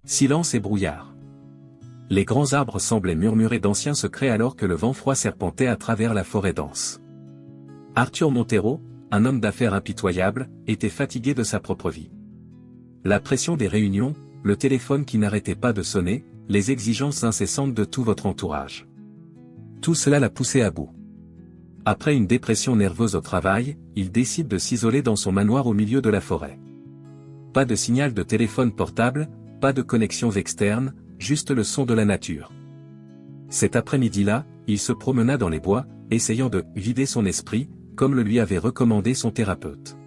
Silence et brouillard. Les grands arbres semblaient murmurer d'anciens secrets alors que le vent froid serpentait à travers la forêt dense. Arthur Montero, un homme d'affaires impitoyable, était fatigué de sa propre vie. La pression des réunions, le téléphone qui n'arrêtait pas de sonner, les exigences incessantes de tout votre entourage. Tout cela l'a poussé à bout. Après une dépression nerveuse au travail, il décide de s'isoler dans son manoir au milieu de la forêt. Pas de signal de téléphone portable, pas de connexions externes, juste le son de la nature. Cet après-midi-là, il se promena dans les bois, essayant de « vider son esprit », comme le lui avait recommandé son thérapeute.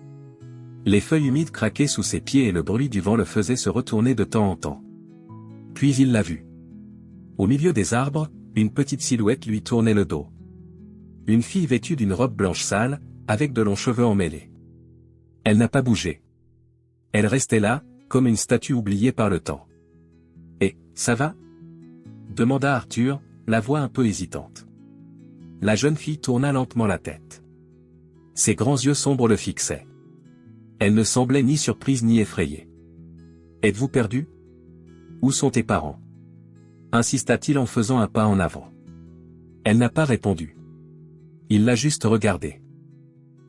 Les feuilles humides craquaient sous ses pieds et le bruit du vent le faisait se retourner de temps en temps. Puis il l'a vue. Au milieu des arbres, une petite silhouette lui tournait le dos. Une fille vêtue d'une robe blanche sale, avec de longs cheveux emmêlés. Elle n'a pas bougé. Elle restait là, comme une statue oubliée par le temps. « Et, ça va ?» demanda Arthur, la voix un peu hésitante. La jeune fille tourna lentement la tête. Ses grands yeux sombres le fixaient. Elle ne semblait ni surprise ni effrayée. « Êtes-vous perdu ? Où sont tes parents ?» insista-t-il en faisant un pas en avant. Elle n'a pas répondu. Il l'a juste regardée.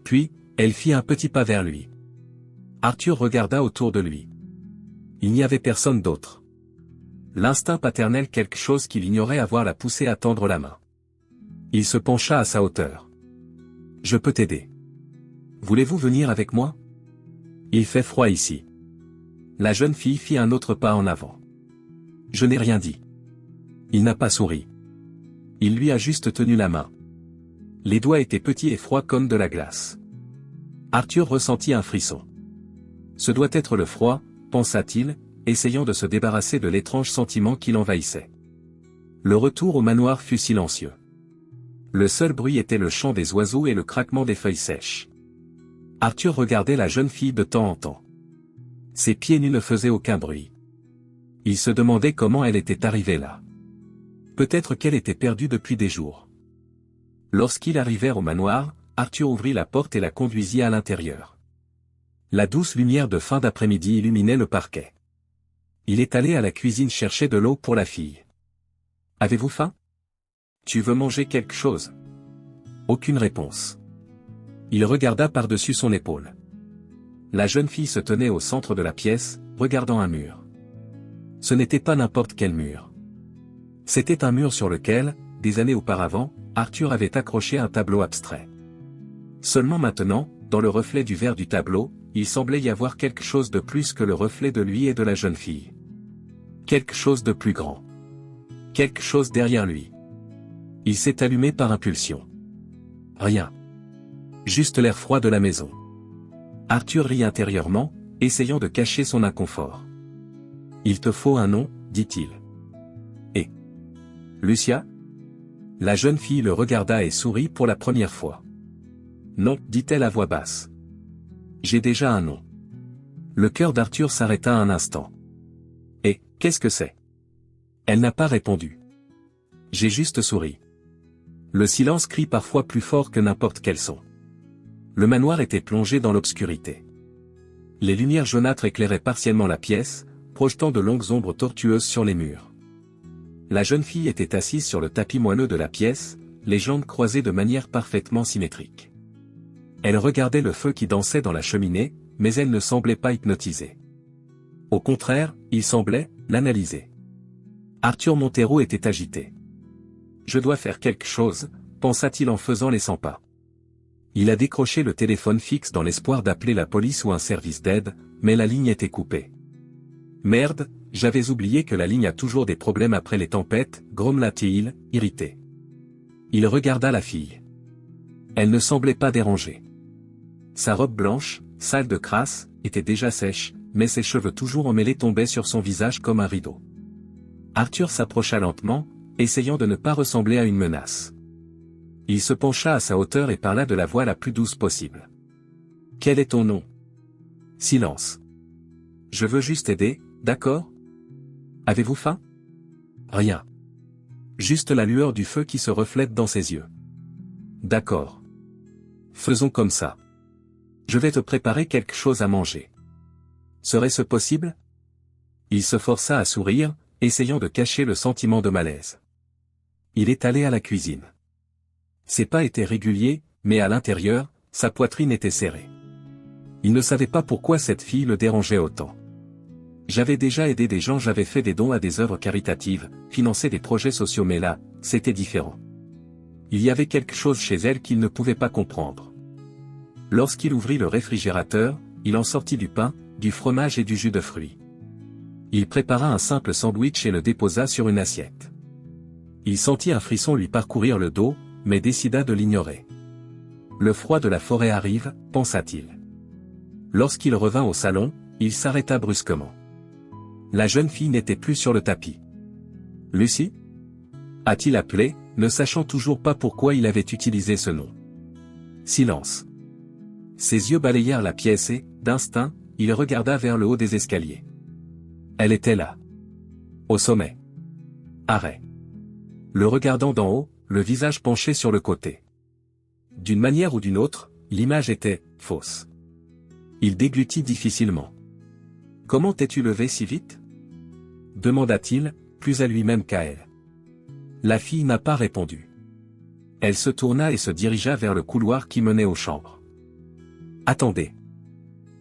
Puis, elle fit un petit pas vers lui. Arthur regarda autour de lui. Il n'y avait personne d'autre. L'instinct paternel, quelque chose qu'il ignorait avoir, l'a poussé à tendre la main. Il se pencha à sa hauteur. « Je peux t'aider. Voulez-vous venir avec moi ? Il fait froid ici. » La jeune fille fit un autre pas en avant. « Je n'ai rien dit. » Il n'a pas souri. Il lui a juste tenu la main. Les doigts étaient petits et froids comme de la glace. Arthur ressentit un frisson. Ce doit être le froid, pensa-t-il, essayant de se débarrasser de l'étrange sentiment qui l'envahissait. Le retour au manoir fut silencieux. Le seul bruit était le chant des oiseaux et le craquement des feuilles sèches. Arthur regardait la jeune fille de temps en temps. Ses pieds nus ne faisaient aucun bruit. Il se demandait comment elle était arrivée là. Peut-être qu'elle était perdue depuis des jours. Lorsqu'ils arrivèrent au manoir, Arthur ouvrit la porte et la conduisit à l'intérieur. La douce lumière de fin d'après-midi illuminait le parquet. Il est allé à la cuisine chercher de l'eau pour la fille. « Avez-vous faim ? Tu veux manger quelque chose ? » Aucune réponse. Il regarda par-dessus son épaule. La jeune fille se tenait au centre de la pièce, regardant un mur. Ce n'était pas n'importe quel mur. C'était un mur sur lequel, des années auparavant, Arthur avait accroché un tableau abstrait. Seulement maintenant, dans le reflet du verre du tableau, il semblait y avoir quelque chose de plus que le reflet de lui et de la jeune fille. Quelque chose de plus grand. Quelque chose derrière lui. Il s'est allumé par impulsion. Rien. Juste l'air froid de la maison. Arthur rit intérieurement, essayant de cacher son inconfort. « Il te faut un nom, dit-il. »« Et Lucia ?» La jeune fille le regarda et sourit pour la première fois. « Non, dit-elle à voix basse. J'ai déjà un nom. » Le cœur d'Arthur s'arrêta un instant. « Et, qu'est-ce que c'est ?» Elle n'a pas répondu. J'ai juste souri. Le silence crie parfois plus fort que n'importe quel son. Le manoir était plongé dans l'obscurité. Les lumières jaunâtres éclairaient partiellement la pièce, projetant de longues ombres tortueuses sur les murs. La jeune fille était assise sur le tapis moelleux de la pièce, les jambes croisées de manière parfaitement symétrique. Elle regardait le feu qui dansait dans la cheminée, mais elle ne semblait pas hypnotisée. Au contraire, il semblait l'analyser. Arthur Montero était agité. « Je dois faire quelque chose », pensa-t-il en faisant les 100 pas. Il a décroché le téléphone fixe dans l'espoir d'appeler la police ou un service d'aide, mais la ligne était coupée. « Merde, j'avais oublié que la ligne a toujours des problèmes après les tempêtes, » grommela-t-il, irrité. Il regarda la fille. Elle ne semblait pas dérangée. Sa robe blanche, sale de crasse, était déjà sèche, mais ses cheveux toujours emmêlés tombaient sur son visage comme un rideau. Arthur s'approcha lentement, essayant de ne pas ressembler à une menace. Il se pencha à sa hauteur et parla de la voix la plus douce possible. « Quel est ton nom ?» Silence. « Je veux juste aider, d'accord ? Avez-vous faim ? » Rien. Juste la lueur du feu qui se reflète dans ses yeux. « D'accord. Faisons comme ça. Je vais te préparer quelque chose à manger. Serait-ce possible ? Il se força à sourire, essayant de cacher le sentiment de malaise. Il est allé à la cuisine. Ses pas étaient réguliers, mais à l'intérieur, sa poitrine était serrée. Il ne savait pas pourquoi cette fille le dérangeait autant. J'avais déjà aidé des gens, j'avais fait des dons à des œuvres caritatives, financé des projets sociaux, mais là, c'était différent. Il y avait quelque chose chez elle qu'il ne pouvait pas comprendre. Lorsqu'il ouvrit le réfrigérateur, il en sortit du pain, du fromage et du jus de fruits. Il prépara un simple sandwich et le déposa sur une assiette. Il sentit un frisson lui parcourir le dos, mais décida de l'ignorer. Le froid de la forêt arrive, pensa-t-il. Lorsqu'il revint au salon, il s'arrêta brusquement. La jeune fille n'était plus sur le tapis. Lucie ? A-t-il appelé, ne sachant toujours pas pourquoi il avait utilisé ce nom. Silence. Ses yeux balayèrent la pièce et, d'instinct, il regarda vers le haut des escaliers. Elle était là. Au sommet. Arrêt. Le regardant d'en haut, le visage penché sur le côté. D'une manière ou d'une autre, l'image était fausse. Il déglutit difficilement. « Comment t'es-tu levé si vite ?» demanda-t-il, plus à lui-même qu'à elle. La fille n'a pas répondu. Elle se tourna et se dirigea vers le couloir qui menait aux chambres. « Attendez. »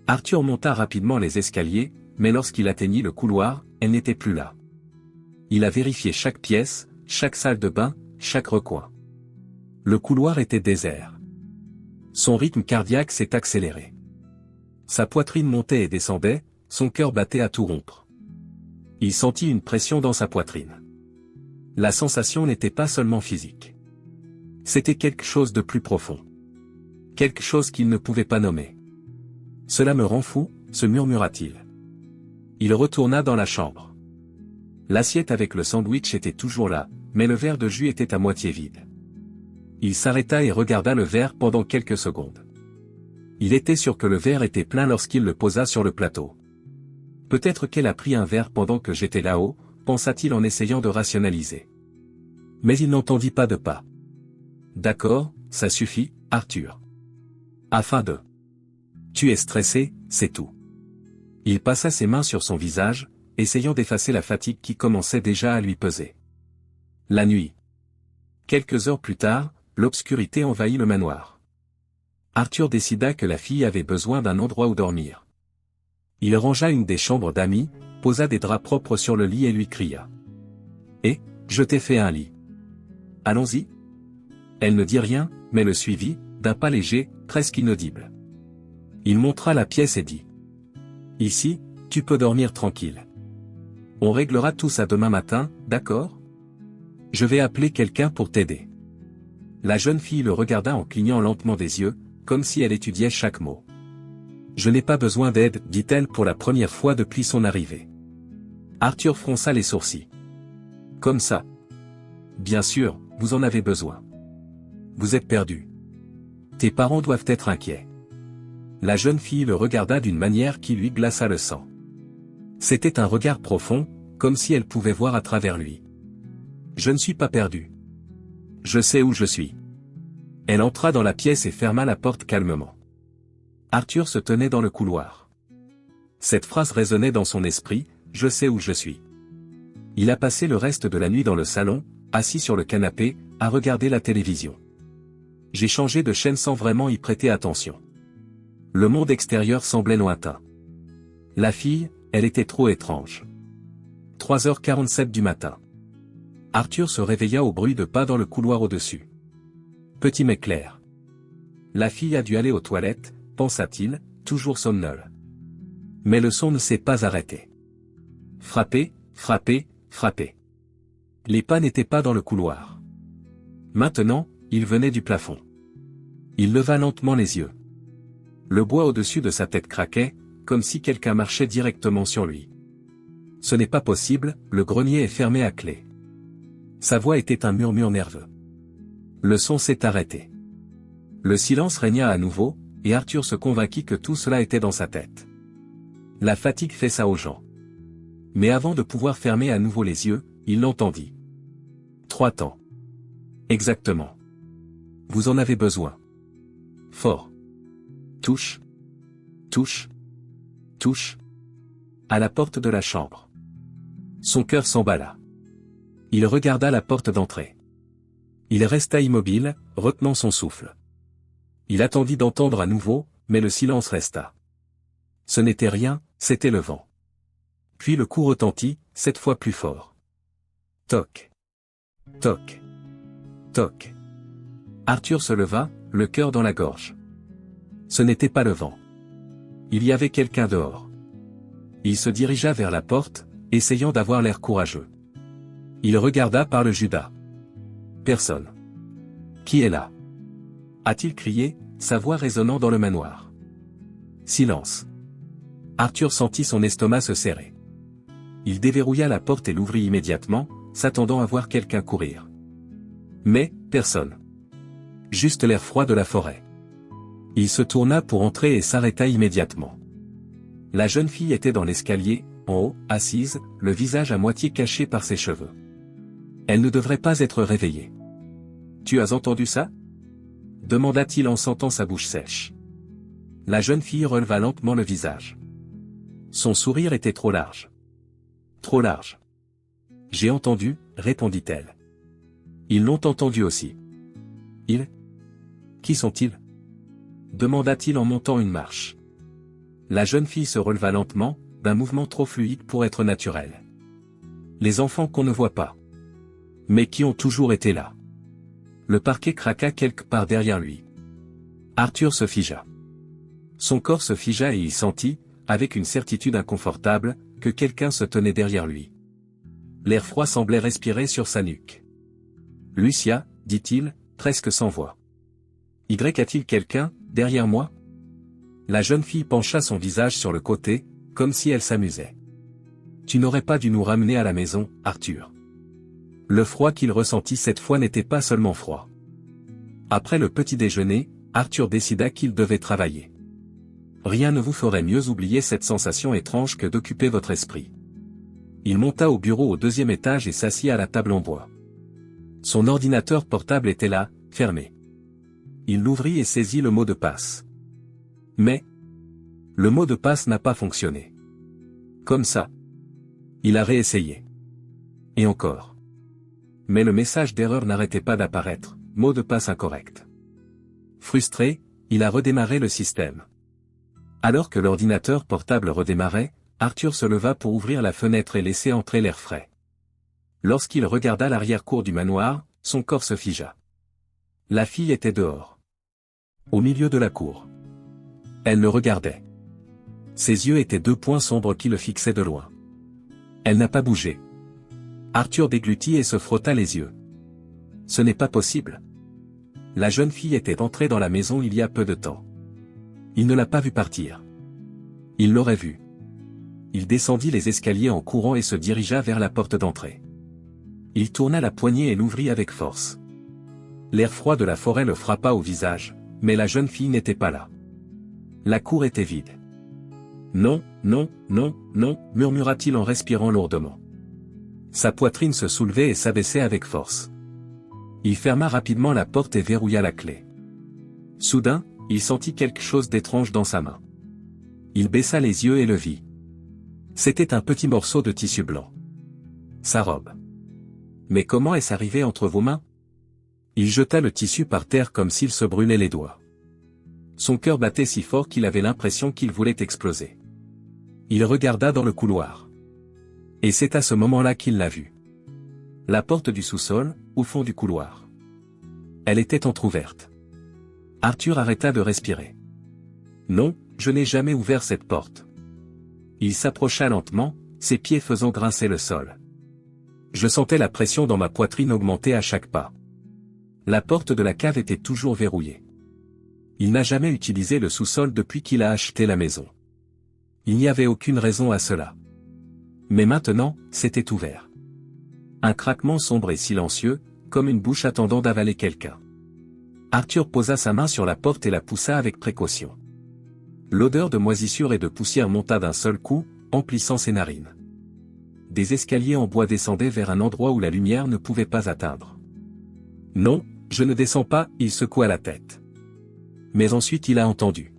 Arthur monta rapidement les escaliers, mais lorsqu'il atteignit le couloir, elle n'était plus là. Il a vérifié chaque pièce, chaque salle de bain, chaque recoin. Le couloir était désert. Son rythme cardiaque s'est accéléré. Sa poitrine montait et descendait, son cœur battait à tout rompre. Il sentit une pression dans sa poitrine. La sensation n'était pas seulement physique. C'était quelque chose de plus profond. Quelque chose qu'il ne pouvait pas nommer. « Cela me rend fou », se murmura-t-il. Il retourna dans la chambre. L'assiette avec le sandwich était toujours là, mais le verre de jus était à moitié vide. Il s'arrêta et regarda le verre pendant quelques secondes. Il était sûr que le verre était plein lorsqu'il le posa sur le plateau. Peut-être qu'elle a pris un verre pendant que j'étais là-haut, pensa-t-il en essayant de rationaliser. Mais il n'entendit pas de pas. D'accord, ça suffit, Arthur. Afin de... Tu es stressé, c'est tout. Il passa ses mains sur son visage, essayant d'effacer la fatigue qui commençait déjà à lui peser. La nuit. Quelques heures plus tard, l'obscurité envahit le manoir. Arthur décida que la fille avait besoin d'un endroit où dormir. Il rangea une des chambres d'amis, posa des draps propres sur le lit et lui cria. « Eh, je t'ai fait un lit. Allons-y » Elle ne dit rien, mais le suivit, d'un pas léger, presque inaudible. Il montra la pièce et dit. « Ici, tu peux dormir tranquille. On réglera tout ça demain matin, d'accord ? Je vais appeler quelqu'un pour t'aider. » La jeune fille le regarda en clignant lentement des yeux, comme si elle étudiait chaque mot. « Je n'ai pas besoin d'aide, dit-elle pour la première fois depuis son arrivée. Arthur fronça les sourcils. « Comme ça. Bien sûr, vous en avez besoin. Vous êtes perdu. Tes parents doivent être inquiets. » La jeune fille le regarda d'une manière qui lui glaça le sang. C'était un regard profond, comme si elle pouvait voir à travers lui. « Je ne suis pas perdu. Je sais où je suis. » Elle entra dans la pièce et ferma la porte calmement. Arthur se tenait dans le couloir. Cette phrase résonnait dans son esprit, « Je sais où je suis. » Il a passé le reste de la nuit dans le salon, assis sur le canapé, à regarder la télévision. J'ai changé de chaîne sans vraiment y prêter attention. Le monde extérieur semblait lointain. La fille, elle était trop étrange. 3h47 du matin. Arthur se réveilla au bruit de pas dans le couloir au-dessus. Petit mais clair. La fille a dû aller aux toilettes, pensa-t-il, toujours somnole. Mais le son ne s'est pas arrêté. Frapper, frapper, frapper. Les pas n'étaient pas dans le couloir. Maintenant, ils venaient du plafond. Il leva lentement les yeux. Le bois au-dessus de sa tête craquait, comme si quelqu'un marchait directement sur lui. Ce n'est pas possible, le grenier est fermé à clé. Sa voix était un murmure nerveux. Le son s'est arrêté. Le silence régna à nouveau, et Arthur se convainquit que tout cela était dans sa tête. La fatigue fait ça aux gens. Mais avant de pouvoir fermer à nouveau les yeux, il l'entendit. 3 temps. Exactement. Vous en avez besoin. Fort. Touche. Touche. Touche. À la porte de la chambre. Son cœur s'emballa. Il regarda la porte d'entrée. Il resta immobile, retenant son souffle. Il attendit d'entendre à nouveau, mais le silence resta. Ce n'était rien, c'était le vent. Puis le coup retentit, cette fois plus fort. Toc. Toc. Toc. Arthur se leva, le cœur dans la gorge. Ce n'était pas le vent. Il y avait quelqu'un dehors. Il se dirigea vers la porte, essayant d'avoir l'air courageux. Il regarda par le judas. Personne. Qui est là? A-t-il crié, sa voix résonnant dans le manoir. Silence. Arthur sentit son estomac se serrer. Il déverrouilla la porte et l'ouvrit immédiatement, s'attendant à voir quelqu'un courir. Mais, personne. Juste l'air froid de la forêt. Il se tourna pour entrer et s'arrêta immédiatement. La jeune fille était dans l'escalier, en haut, assise, le visage à moitié caché par ses cheveux. Elle ne devrait pas être réveillée. « Tu as entendu ça ?» demanda-t-il en sentant sa bouche sèche. La jeune fille releva lentement le visage. Son sourire était trop large. Trop large. « J'ai entendu, répondit-elle. Ils l'ont entendu aussi. Ils ? Qui sont-ils ? Demanda-t-il en montant une marche. La jeune fille se releva lentement, d'un mouvement trop fluide pour être naturel. Les enfants qu'on ne voit pas. Mais qui ont toujours été là. Le parquet craqua quelque part derrière lui. Arthur se figea. Son corps se figea et il sentit, avec une certitude inconfortable, que quelqu'un se tenait derrière lui. L'air froid semblait respirer sur sa nuque. « Lucia, dit-il, presque sans voix. Y a-t-il quelqu'un, derrière moi ?» La jeune fille pencha son visage sur le côté, comme si elle s'amusait. « Tu n'aurais pas dû nous ramener à la maison, Arthur. » Le froid qu'il ressentit cette fois n'était pas seulement froid. Après le petit déjeuner, Arthur décida qu'il devait travailler. Rien ne vous ferait mieux oublier cette sensation étrange que d'occuper votre esprit. Il monta au bureau au 2e étage et s'assit à la table en bois. Son ordinateur portable était là, fermé. Il l'ouvrit et saisit le mot de passe. Mais le mot de passe n'a pas fonctionné. Comme ça. Il a réessayé. Et encore. Mais le message d'erreur n'arrêtait pas d'apparaître, mot de passe incorrect. Frustré, il a redémarré le système. Alors que l'ordinateur portable redémarrait, Arthur se leva pour ouvrir la fenêtre et laisser entrer l'air frais. Lorsqu'il regarda l'arrière-cour du manoir, son corps se figea. La fille était dehors. Au milieu de la cour. Elle le regardait. Ses yeux étaient 2 points sombres qui le fixaient de loin. Elle n'a pas bougé. Arthur déglutit et se frotta les yeux. Ce n'est pas possible. La jeune fille était entrée dans la maison il y a peu de temps. Il ne l'a pas vue partir. Il l'aurait vue. Il descendit les escaliers en courant et se dirigea vers la porte d'entrée. Il tourna la poignée et l'ouvrit avec force. L'air froid de la forêt le frappa au visage, mais la jeune fille n'était pas là. La cour était vide. Non, non, non, non, murmura-t-il en respirant lourdement. Sa poitrine se soulevait et s'abaissait avec force. Il ferma rapidement la porte et verrouilla la clé. Soudain, il sentit quelque chose d'étrange dans sa main. Il baissa les yeux et le vit. C'était un petit morceau de tissu blanc. Sa robe. Mais comment est-ce arrivé entre vos mains? Il jeta le tissu par terre comme s'il se brûlait les doigts. Son cœur battait si fort qu'il avait l'impression qu'il voulait exploser. Il regarda dans le couloir. Et c'est à ce moment-là qu'il l'a vue. La porte du sous-sol, au fond du couloir. Elle était entr'ouverte. Arthur arrêta de respirer. Non, je n'ai jamais ouvert cette porte. Il s'approcha lentement, ses pieds faisant grincer le sol. Je sentais la pression dans ma poitrine augmenter à chaque pas. La porte de la cave était toujours verrouillée. Il n'a jamais utilisé le sous-sol depuis qu'il a acheté la maison. Il n'y avait aucune raison à cela. Mais maintenant, c'était ouvert. Un craquement sombre et silencieux, comme une bouche attendant d'avaler quelqu'un. Arthur posa sa main sur la porte et la poussa avec précaution. L'odeur de moisissure et de poussière monta d'un seul coup, emplissant ses narines. Des escaliers en bois descendaient vers un endroit où la lumière ne pouvait pas atteindre. Non, je ne descends pas, il secoua la tête. Mais ensuite il a entendu.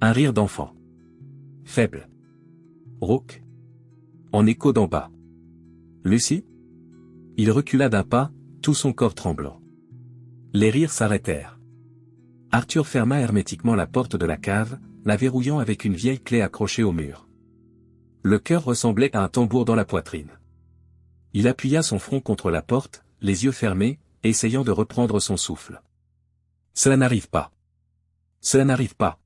Un rire d'enfant. Faible. Rauque. En écho d'en bas. Lucie? Il recula d'un pas, tout son corps tremblant. Les rires s'arrêtèrent. Arthur ferma hermétiquement la porte de la cave, la verrouillant avec une vieille clé accrochée au mur. Le cœur ressemblait à un tambour dans la poitrine. Il appuya son front contre la porte, les yeux fermés, essayant de reprendre son souffle. Cela n'arrive pas. Cela n'arrive pas.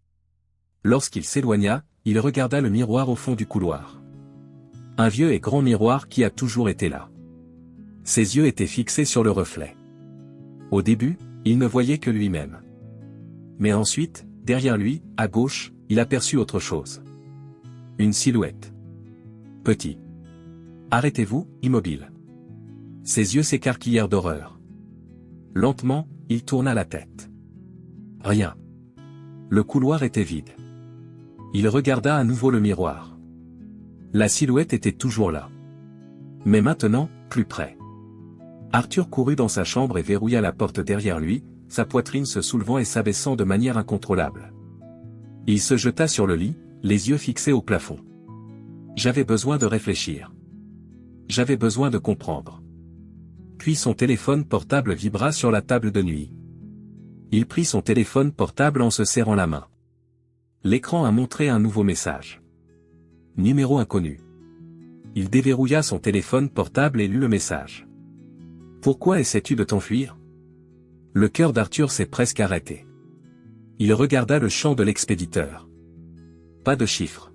Lorsqu'il s'éloigna, il regarda le miroir au fond du couloir. Un vieux et grand miroir qui a toujours été là. Ses yeux étaient fixés sur le reflet. Au début, il ne voyait que lui-même. Mais ensuite, derrière lui, à gauche, il aperçut autre chose. Une silhouette. Petit. Arrêtez-vous, immobile. Ses yeux s'écarquillèrent d'horreur. Lentement, il tourna la tête. Rien. Le couloir était vide. Il regarda à nouveau le miroir. La silhouette était toujours là. Mais maintenant, plus près. Arthur courut dans sa chambre et verrouilla la porte derrière lui, sa poitrine se soulevant et s'abaissant de manière incontrôlable. Il se jeta sur le lit, les yeux fixés au plafond. J'avais besoin de réfléchir. J'avais besoin de comprendre. Puis son téléphone portable vibra sur la table de nuit. Il prit son téléphone portable en se serrant la main. L'écran a montré un nouveau message. Numéro inconnu. Il déverrouilla son téléphone portable et lut le message. Pourquoi essaies-tu de t'enfuir? Le cœur d'Arthur s'est presque arrêté. Il regarda le champ de l'expéditeur. Pas de chiffres.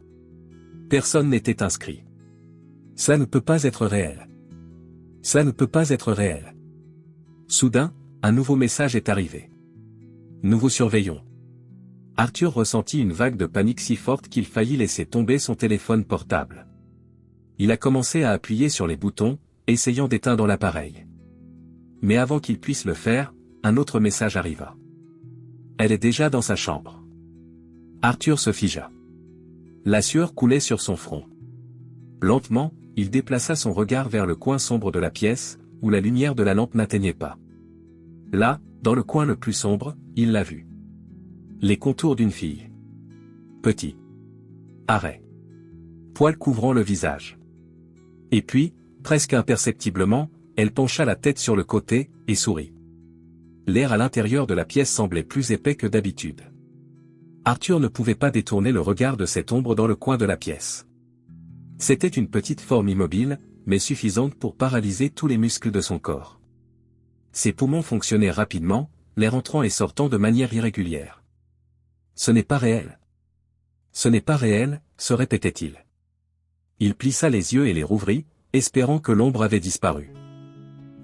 Personne n'était inscrit. Ça ne peut pas être réel. Ça ne peut pas être réel. Soudain, un nouveau message est arrivé. Nous vous surveillons. Arthur ressentit une vague de panique si forte qu'il faillit laisser tomber son téléphone portable. Il a commencé à appuyer sur les boutons, essayant d'éteindre l'appareil. Mais avant qu'il puisse le faire, un autre message arriva. Elle est déjà dans sa chambre. Arthur se figea. La sueur coulait sur son front. Lentement, il déplaça son regard vers le coin sombre de la pièce, où la lumière de la lampe n'atteignait pas. Là, dans le coin le plus sombre, il l'a vue. Les contours d'une fille. Petit. Arrêt. Poils couvrant le visage. Et puis, presque imperceptiblement, elle pencha la tête sur le côté, et sourit. L'air à l'intérieur de la pièce semblait plus épais que d'habitude. Arthur ne pouvait pas détourner le regard de cette ombre dans le coin de la pièce. C'était une petite forme immobile, mais suffisante pour paralyser tous les muscles de son corps. Ses poumons fonctionnaient rapidement, l'air entrant et sortant de manière irrégulière. Ce n'est pas réel. Ce n'est pas réel, se répétait-il. Il plissa les yeux et les rouvrit, espérant que l'ombre avait disparu.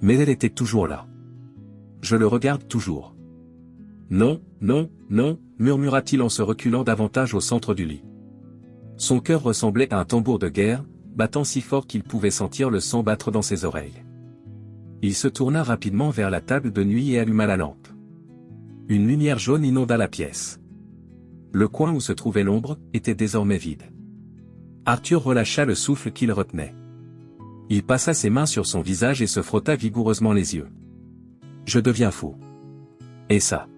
Mais elle était toujours là. Je le regarde toujours. Non, non, non, murmura-t-il en se reculant davantage au centre du lit. Son cœur ressemblait à un tambour de guerre, battant si fort qu'il pouvait sentir le sang battre dans ses oreilles. Il se tourna rapidement vers la table de nuit et alluma la lampe. Une lumière jaune inonda la pièce. Le coin où se trouvait l'ombre était désormais vide. Arthur relâcha le souffle qu'il retenait. Il passa ses mains sur son visage et se frotta vigoureusement les yeux. Je deviens fou. Et ça?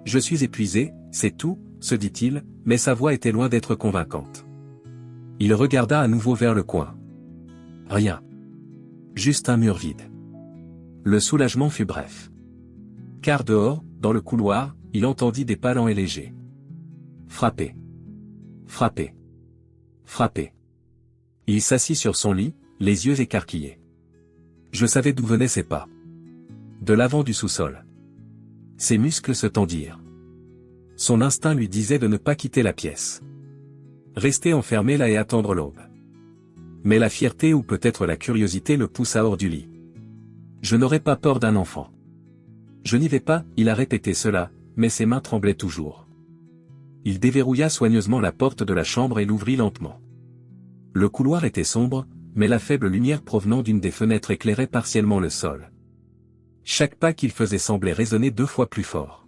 Je suis épuisé, c'est tout, se dit-il, mais sa voix était loin d'être convaincante. Il regarda à nouveau vers le coin. Rien. Juste un mur vide. Le soulagement fut bref. Car dehors, dans le couloir, il entendit des pas lents et légers. Frapper. Frapper. Frapper. Il s'assit sur son lit, les yeux écarquillés. Je savais d'où venaient ces pas. De l'avant du sous-sol. Ses muscles se tendirent. Son instinct lui disait de ne pas quitter la pièce. Rester enfermé là et attendre l'aube. Mais la fierté ou peut-être la curiosité le poussa hors du lit. Je n'aurais pas peur d'un enfant. Je n'y vais pas, il a répété cela, mais ses mains tremblaient toujours. Il déverrouilla soigneusement la porte de la chambre et l'ouvrit lentement. Le couloir était sombre, mais la faible lumière provenant d'une des fenêtres éclairait partiellement le sol. Chaque pas qu'il faisait semblait résonner 2 fois plus fort.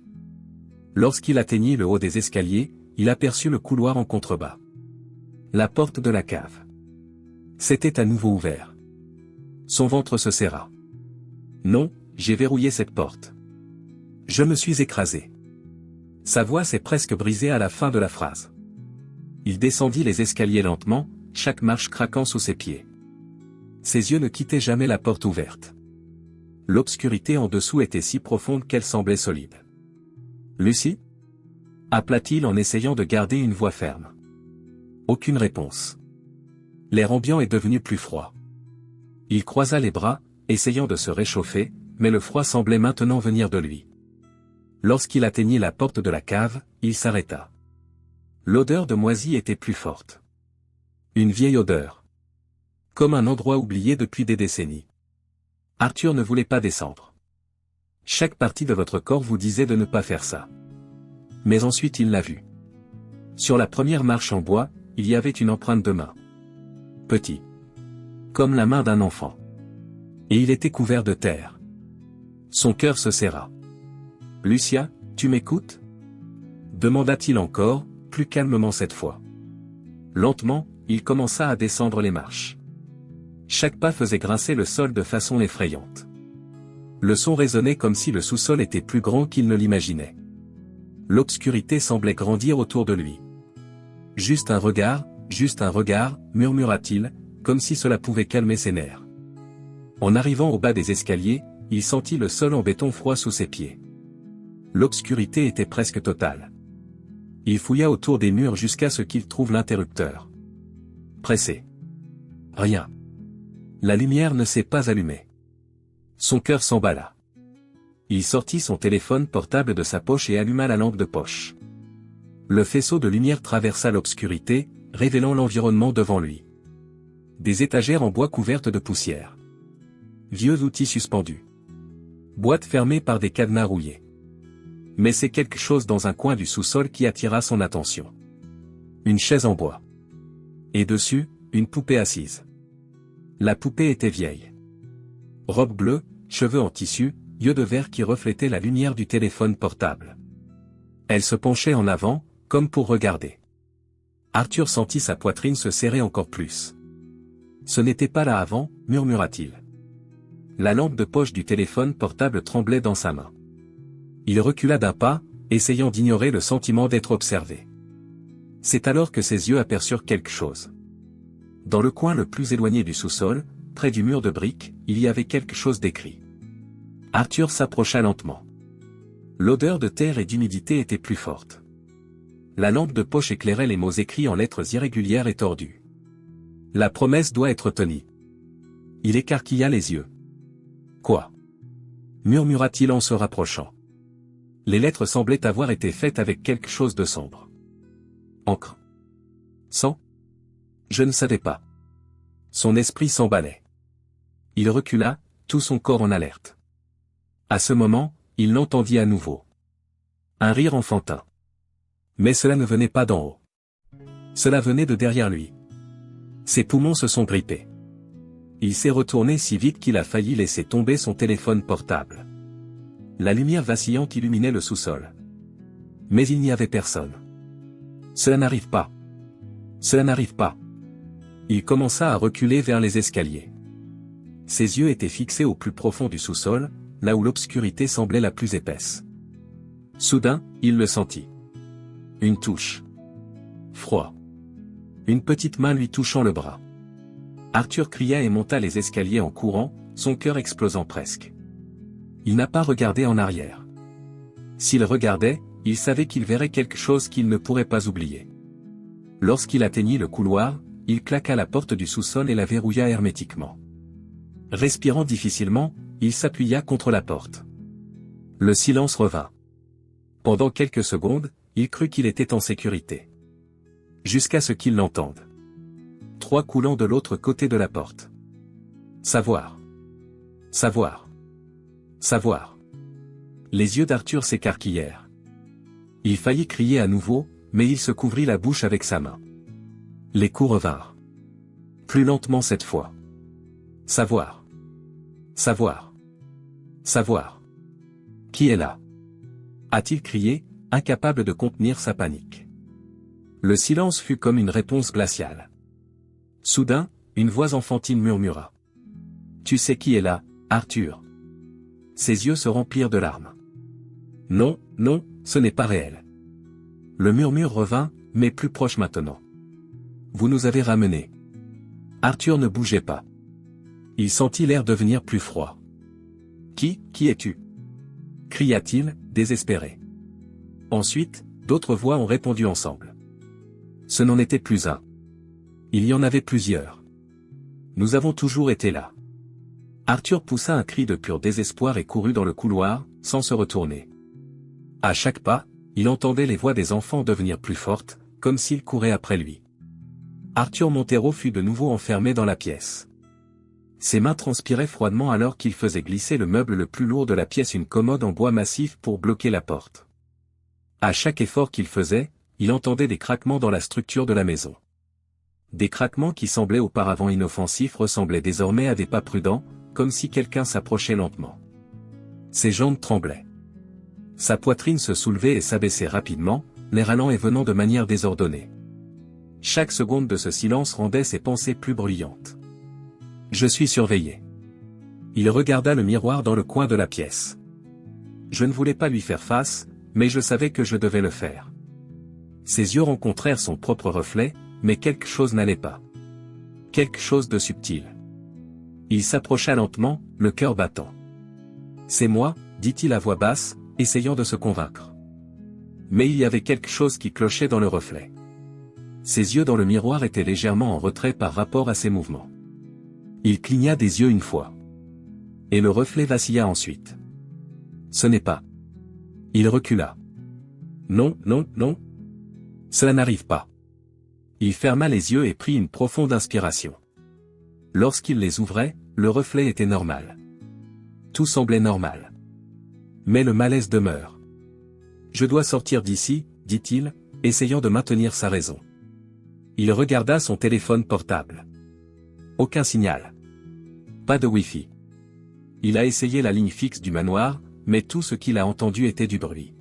Lorsqu'il atteignit le haut des escaliers, il aperçut le couloir en contrebas. La porte de la cave. S'était à nouveau ouvert. Son ventre se serra. Non, j'ai verrouillé cette porte. Je me suis écrasé. Sa voix s'est presque brisée à la fin de la phrase. Il descendit les escaliers lentement, chaque marche craquant sous ses pieds. Ses yeux ne quittaient jamais la porte ouverte. L'obscurité en dessous était si profonde qu'elle semblait solide. « Lucie » appela-t-il en essayant de garder une voix ferme. Aucune réponse. L'air ambiant est devenu plus froid. Il croisa les bras, essayant de se réchauffer, mais le froid semblait maintenant venir de lui. Lorsqu'il atteignit la porte de la cave, il s'arrêta. L'odeur de moisi était plus forte. Une vieille odeur. Comme un endroit oublié depuis des décennies. Arthur ne voulait pas descendre. Chaque partie de votre corps vous disait de ne pas faire ça. Mais ensuite il l'a vu. Sur la première marche en bois, il y avait une empreinte de main. Petit. Comme la main d'un enfant. Et il était couvert de terre. Son cœur se serra. « Lucia, tu m'écoutes » demanda-t-il encore, plus calmement cette fois. Lentement, il commença à descendre les marches. Chaque pas faisait grincer le sol de façon effrayante. Le son résonnait comme si le sous-sol était plus grand qu'il ne l'imaginait. L'obscurité semblait grandir autour de lui. « Juste un regard, murmura-t-il, comme si cela pouvait calmer ses nerfs. En arrivant au bas des escaliers, il sentit le sol en béton froid sous ses pieds. L'obscurité était presque totale. Il fouilla autour des murs jusqu'à ce qu'il trouve l'interrupteur. Pressé. Rien. La lumière ne s'est pas allumée. Son cœur s'emballa. Il sortit son téléphone portable de sa poche et alluma la lampe de poche. Le faisceau de lumière traversa l'obscurité, révélant l'environnement devant lui. Des étagères en bois couvertes de poussière. Vieux outils suspendus. Boîtes fermées par des cadenas rouillés. Mais c'est quelque chose dans un coin du sous-sol qui attira son attention. Une chaise en bois. Et dessus, une poupée assise. La poupée était vieille. Robe bleue, cheveux en tissu, yeux de verre qui reflétaient la lumière du téléphone portable. Elle se penchait en avant, comme pour regarder. Arthur sentit sa poitrine se serrer encore plus. Ce n'était pas là avant, murmura-t-il. La lampe de poche du téléphone portable tremblait dans sa main. Il recula d'un pas, essayant d'ignorer le sentiment d'être observé. C'est alors que ses yeux aperçurent quelque chose. Dans le coin le plus éloigné du sous-sol, près du mur de briques, il y avait quelque chose d'écrit. Arthur s'approcha lentement. L'odeur de terre et d'humidité était plus forte. La lampe de poche éclairait les mots écrits en lettres irrégulières et tordues. La promesse doit être tenue. Il écarquilla les yeux. Quoi ? Murmura-t-il en se rapprochant. Les lettres semblaient avoir été faites avec quelque chose de sombre. Encre. Sang ? Je ne savais pas. Son esprit s'emballait. Il recula, tout son corps en alerte. À ce moment, il l'entendit à nouveau. Un rire enfantin. Mais cela ne venait pas d'en haut. Cela venait de derrière lui. Ses poumons se sont grippés. Il s'est retourné si vite qu'il a failli laisser tomber son téléphone portable. La lumière vacillante illuminait le sous-sol. Mais il n'y avait personne. Cela n'arrive pas. Cela n'arrive pas. Il commença à reculer vers les escaliers. Ses yeux étaient fixés au plus profond du sous-sol, là où l'obscurité semblait la plus épaisse. Soudain, il le sentit. Une touche. Froid. Une petite main lui touchant le bras. Arthur cria et monta les escaliers en courant, son cœur explosant presque. Il n'a pas regardé en arrière. S'il regardait, il savait qu'il verrait quelque chose qu'il ne pourrait pas oublier. Lorsqu'il atteignit le couloir, il claqua la porte du sous-sol et la verrouilla hermétiquement. Respirant difficilement, il s'appuya contre la porte. Le silence revint. Pendant quelques secondes, il crut qu'il était en sécurité. Jusqu'à ce qu'il l'entende. 3 coulant de l'autre côté de la porte. Savoir. Savoir. Savoir. Les yeux d'Arthur s'écarquillèrent. Il faillit crier à nouveau, mais il se couvrit la bouche avec sa main. Les coups revinrent. Plus lentement cette fois. Savoir. Savoir. Savoir. Qui est là ? A-t-il crié, incapable de contenir sa panique. Le silence fut comme une réponse glaciale. Soudain, une voix enfantine murmura. « Tu sais qui est là, Arthur ?» Ses yeux se remplirent de larmes. « Non, non, ce n'est pas réel. » Le murmure revint, mais plus proche maintenant. « Vous nous avez ramenés. » Arthur ne bougeait pas. Il sentit l'air devenir plus froid. Qui es-tu? Cria-t-il, désespéré. Ensuite, d'autres voix ont répondu ensemble. Ce n'en était plus un. Il y en avait plusieurs. Nous avons toujours été là. Arthur poussa un cri de pur désespoir et courut dans le couloir, sans se retourner. À chaque pas, il entendait les voix des enfants devenir plus fortes, comme s'ils couraient après lui. Arthur Montero fut de nouveau enfermé dans la pièce. Ses mains transpiraient froidement alors qu'il faisait glisser le meuble le plus lourd de la pièce, une commode en bois massif, pour bloquer la porte. À chaque effort qu'il faisait, il entendait des craquements dans la structure de la maison. Des craquements qui semblaient auparavant inoffensifs ressemblaient désormais à des pas prudents, comme si quelqu'un s'approchait lentement. Ses jambes tremblaient. Sa poitrine se soulevait et s'abaissait rapidement, l'air allant et venant de manière désordonnée. Chaque seconde de ce silence rendait ses pensées plus bruyantes. Je suis surveillé. Il regarda le miroir dans le coin de la pièce. Je ne voulais pas lui faire face, mais je savais que je devais le faire. Ses yeux rencontrèrent son propre reflet, mais quelque chose n'allait pas. Quelque chose de subtil. Il s'approcha lentement, le cœur battant. C'est moi, dit-il à voix basse, essayant de se convaincre. Mais il y avait quelque chose qui clochait dans le reflet. Ses yeux dans le miroir étaient légèrement en retrait par rapport à ses mouvements. Il cligna des yeux une fois. Et le reflet vacilla ensuite. Ce n'est pas. Il recula. Non. Cela n'arrive pas. Il ferma les yeux et prit une profonde inspiration. Lorsqu'il les ouvrait, le reflet était normal. Tout semblait normal. Mais le malaise demeure. Je dois sortir d'ici, dit-il, essayant de maintenir sa raison. Il regarda son téléphone portable. Aucun signal. Pas de Wi-Fi. Il a essayé la ligne fixe du manoir, mais tout ce qu'il a entendu était du bruit.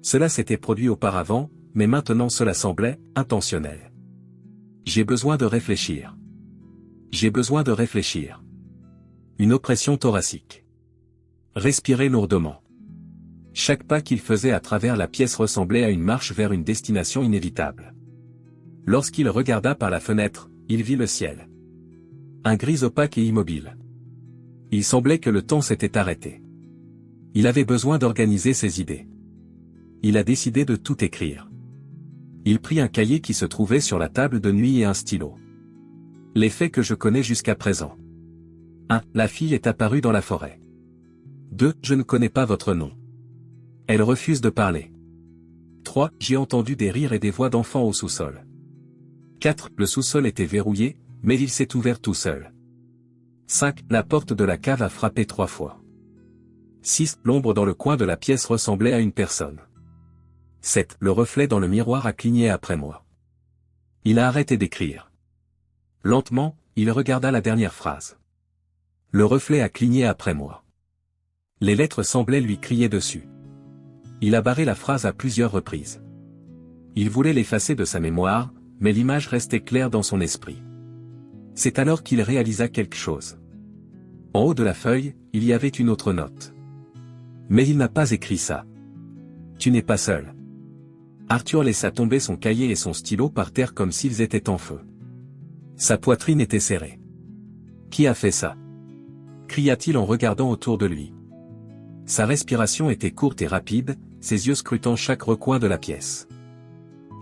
Cela s'était produit auparavant, mais maintenant cela semblait intentionnel. J'ai besoin de réfléchir. J'ai besoin de réfléchir. Une oppression thoracique. Respirer lourdement. Chaque pas qu'il faisait à travers la pièce ressemblait à une marche vers une destination inévitable. Lorsqu'il regarda par la fenêtre, il vit le ciel. Un gris opaque et immobile. Il semblait que le temps s'était arrêté. Il avait besoin d'organiser ses idées. Il a décidé de tout écrire. Il prit un cahier qui se trouvait sur la table de nuit et un stylo. Les faits que je connais jusqu'à présent. 1. La fille est apparue dans la forêt. 2. Je ne connais pas votre nom. Elle refuse de parler. 3. J'ai entendu des rires et des voix d'enfants au sous-sol. 4. Le sous-sol était verrouillé, mais il s'est ouvert tout seul. 5. La porte de la cave a frappé 3 fois. 6. L'ombre dans le coin de la pièce ressemblait à une personne. 7. Le reflet dans le miroir a cligné après moi. Il a arrêté d'écrire. Lentement, il regarda la dernière phrase. Le reflet a cligné après moi. Les lettres semblaient lui crier dessus. Il a barré la phrase à plusieurs reprises. Il voulait l'effacer de sa mémoire, mais l'image restait claire dans son esprit. C'est alors qu'il réalisa quelque chose. En haut de la feuille, il y avait une autre note. Mais il n'a pas écrit ça. Tu n'es pas seul. Arthur laissa tomber son cahier et son stylo par terre comme s'ils étaient en feu. Sa poitrine était serrée. Qui a fait ça? Cria-t-il en regardant autour de lui. Sa respiration était courte et rapide, ses yeux scrutant chaque recoin de la pièce.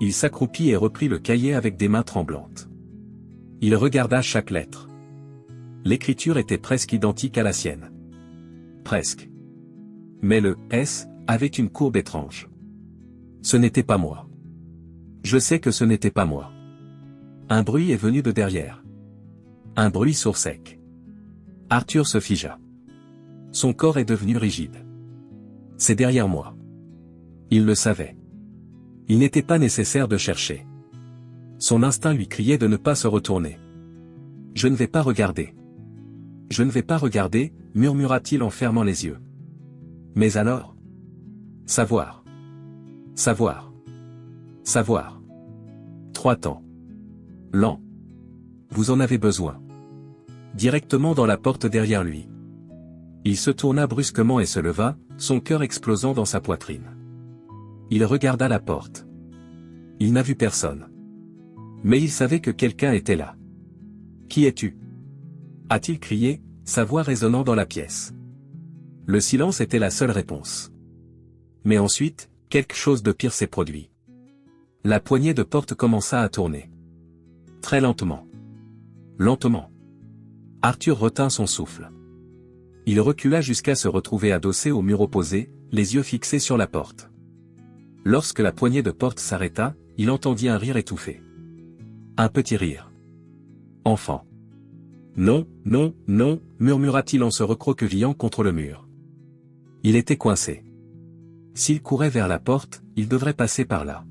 Il s'accroupit et reprit le cahier avec des mains tremblantes. Il regarda chaque lettre. L'écriture était presque identique à la sienne. Presque. Mais le « S » avait une courbe étrange. Ce n'était pas moi. Je sais que ce n'était pas moi. Un bruit est venu de derrière. Un bruit sourd-sec. Arthur se figea. Son corps est devenu rigide. C'est derrière moi. Il le savait. Il n'était pas nécessaire de chercher. Son instinct lui criait de ne pas se retourner. Je ne vais pas regarder. Je ne vais pas regarder, murmura-t-il en fermant les yeux. Mais alors? Savoir. Savoir. Savoir. 3 temps. Lent. Vous en avez besoin. Directement dans la porte derrière lui. Il se tourna brusquement et se leva, son cœur explosant dans sa poitrine. Il regarda la porte. Il n'a vu personne. Mais il savait que quelqu'un était là. Qui es-tu? a-t-il crié, sa voix résonnant dans la pièce. Le silence était la seule réponse. Mais ensuite, quelque chose de pire s'est produit. La poignée de porte commença à tourner. Très lentement. Lentement. Arthur retint son souffle. Il recula jusqu'à se retrouver adossé au mur opposé, les yeux fixés sur la porte. Lorsque la poignée de porte s'arrêta, il entendit un rire étouffé. Un petit rire. Enfant. Non, non, non, murmura-t-il en se recroquevillant contre le mur. Il était coincé. S'il courait vers la porte, il devrait passer par là.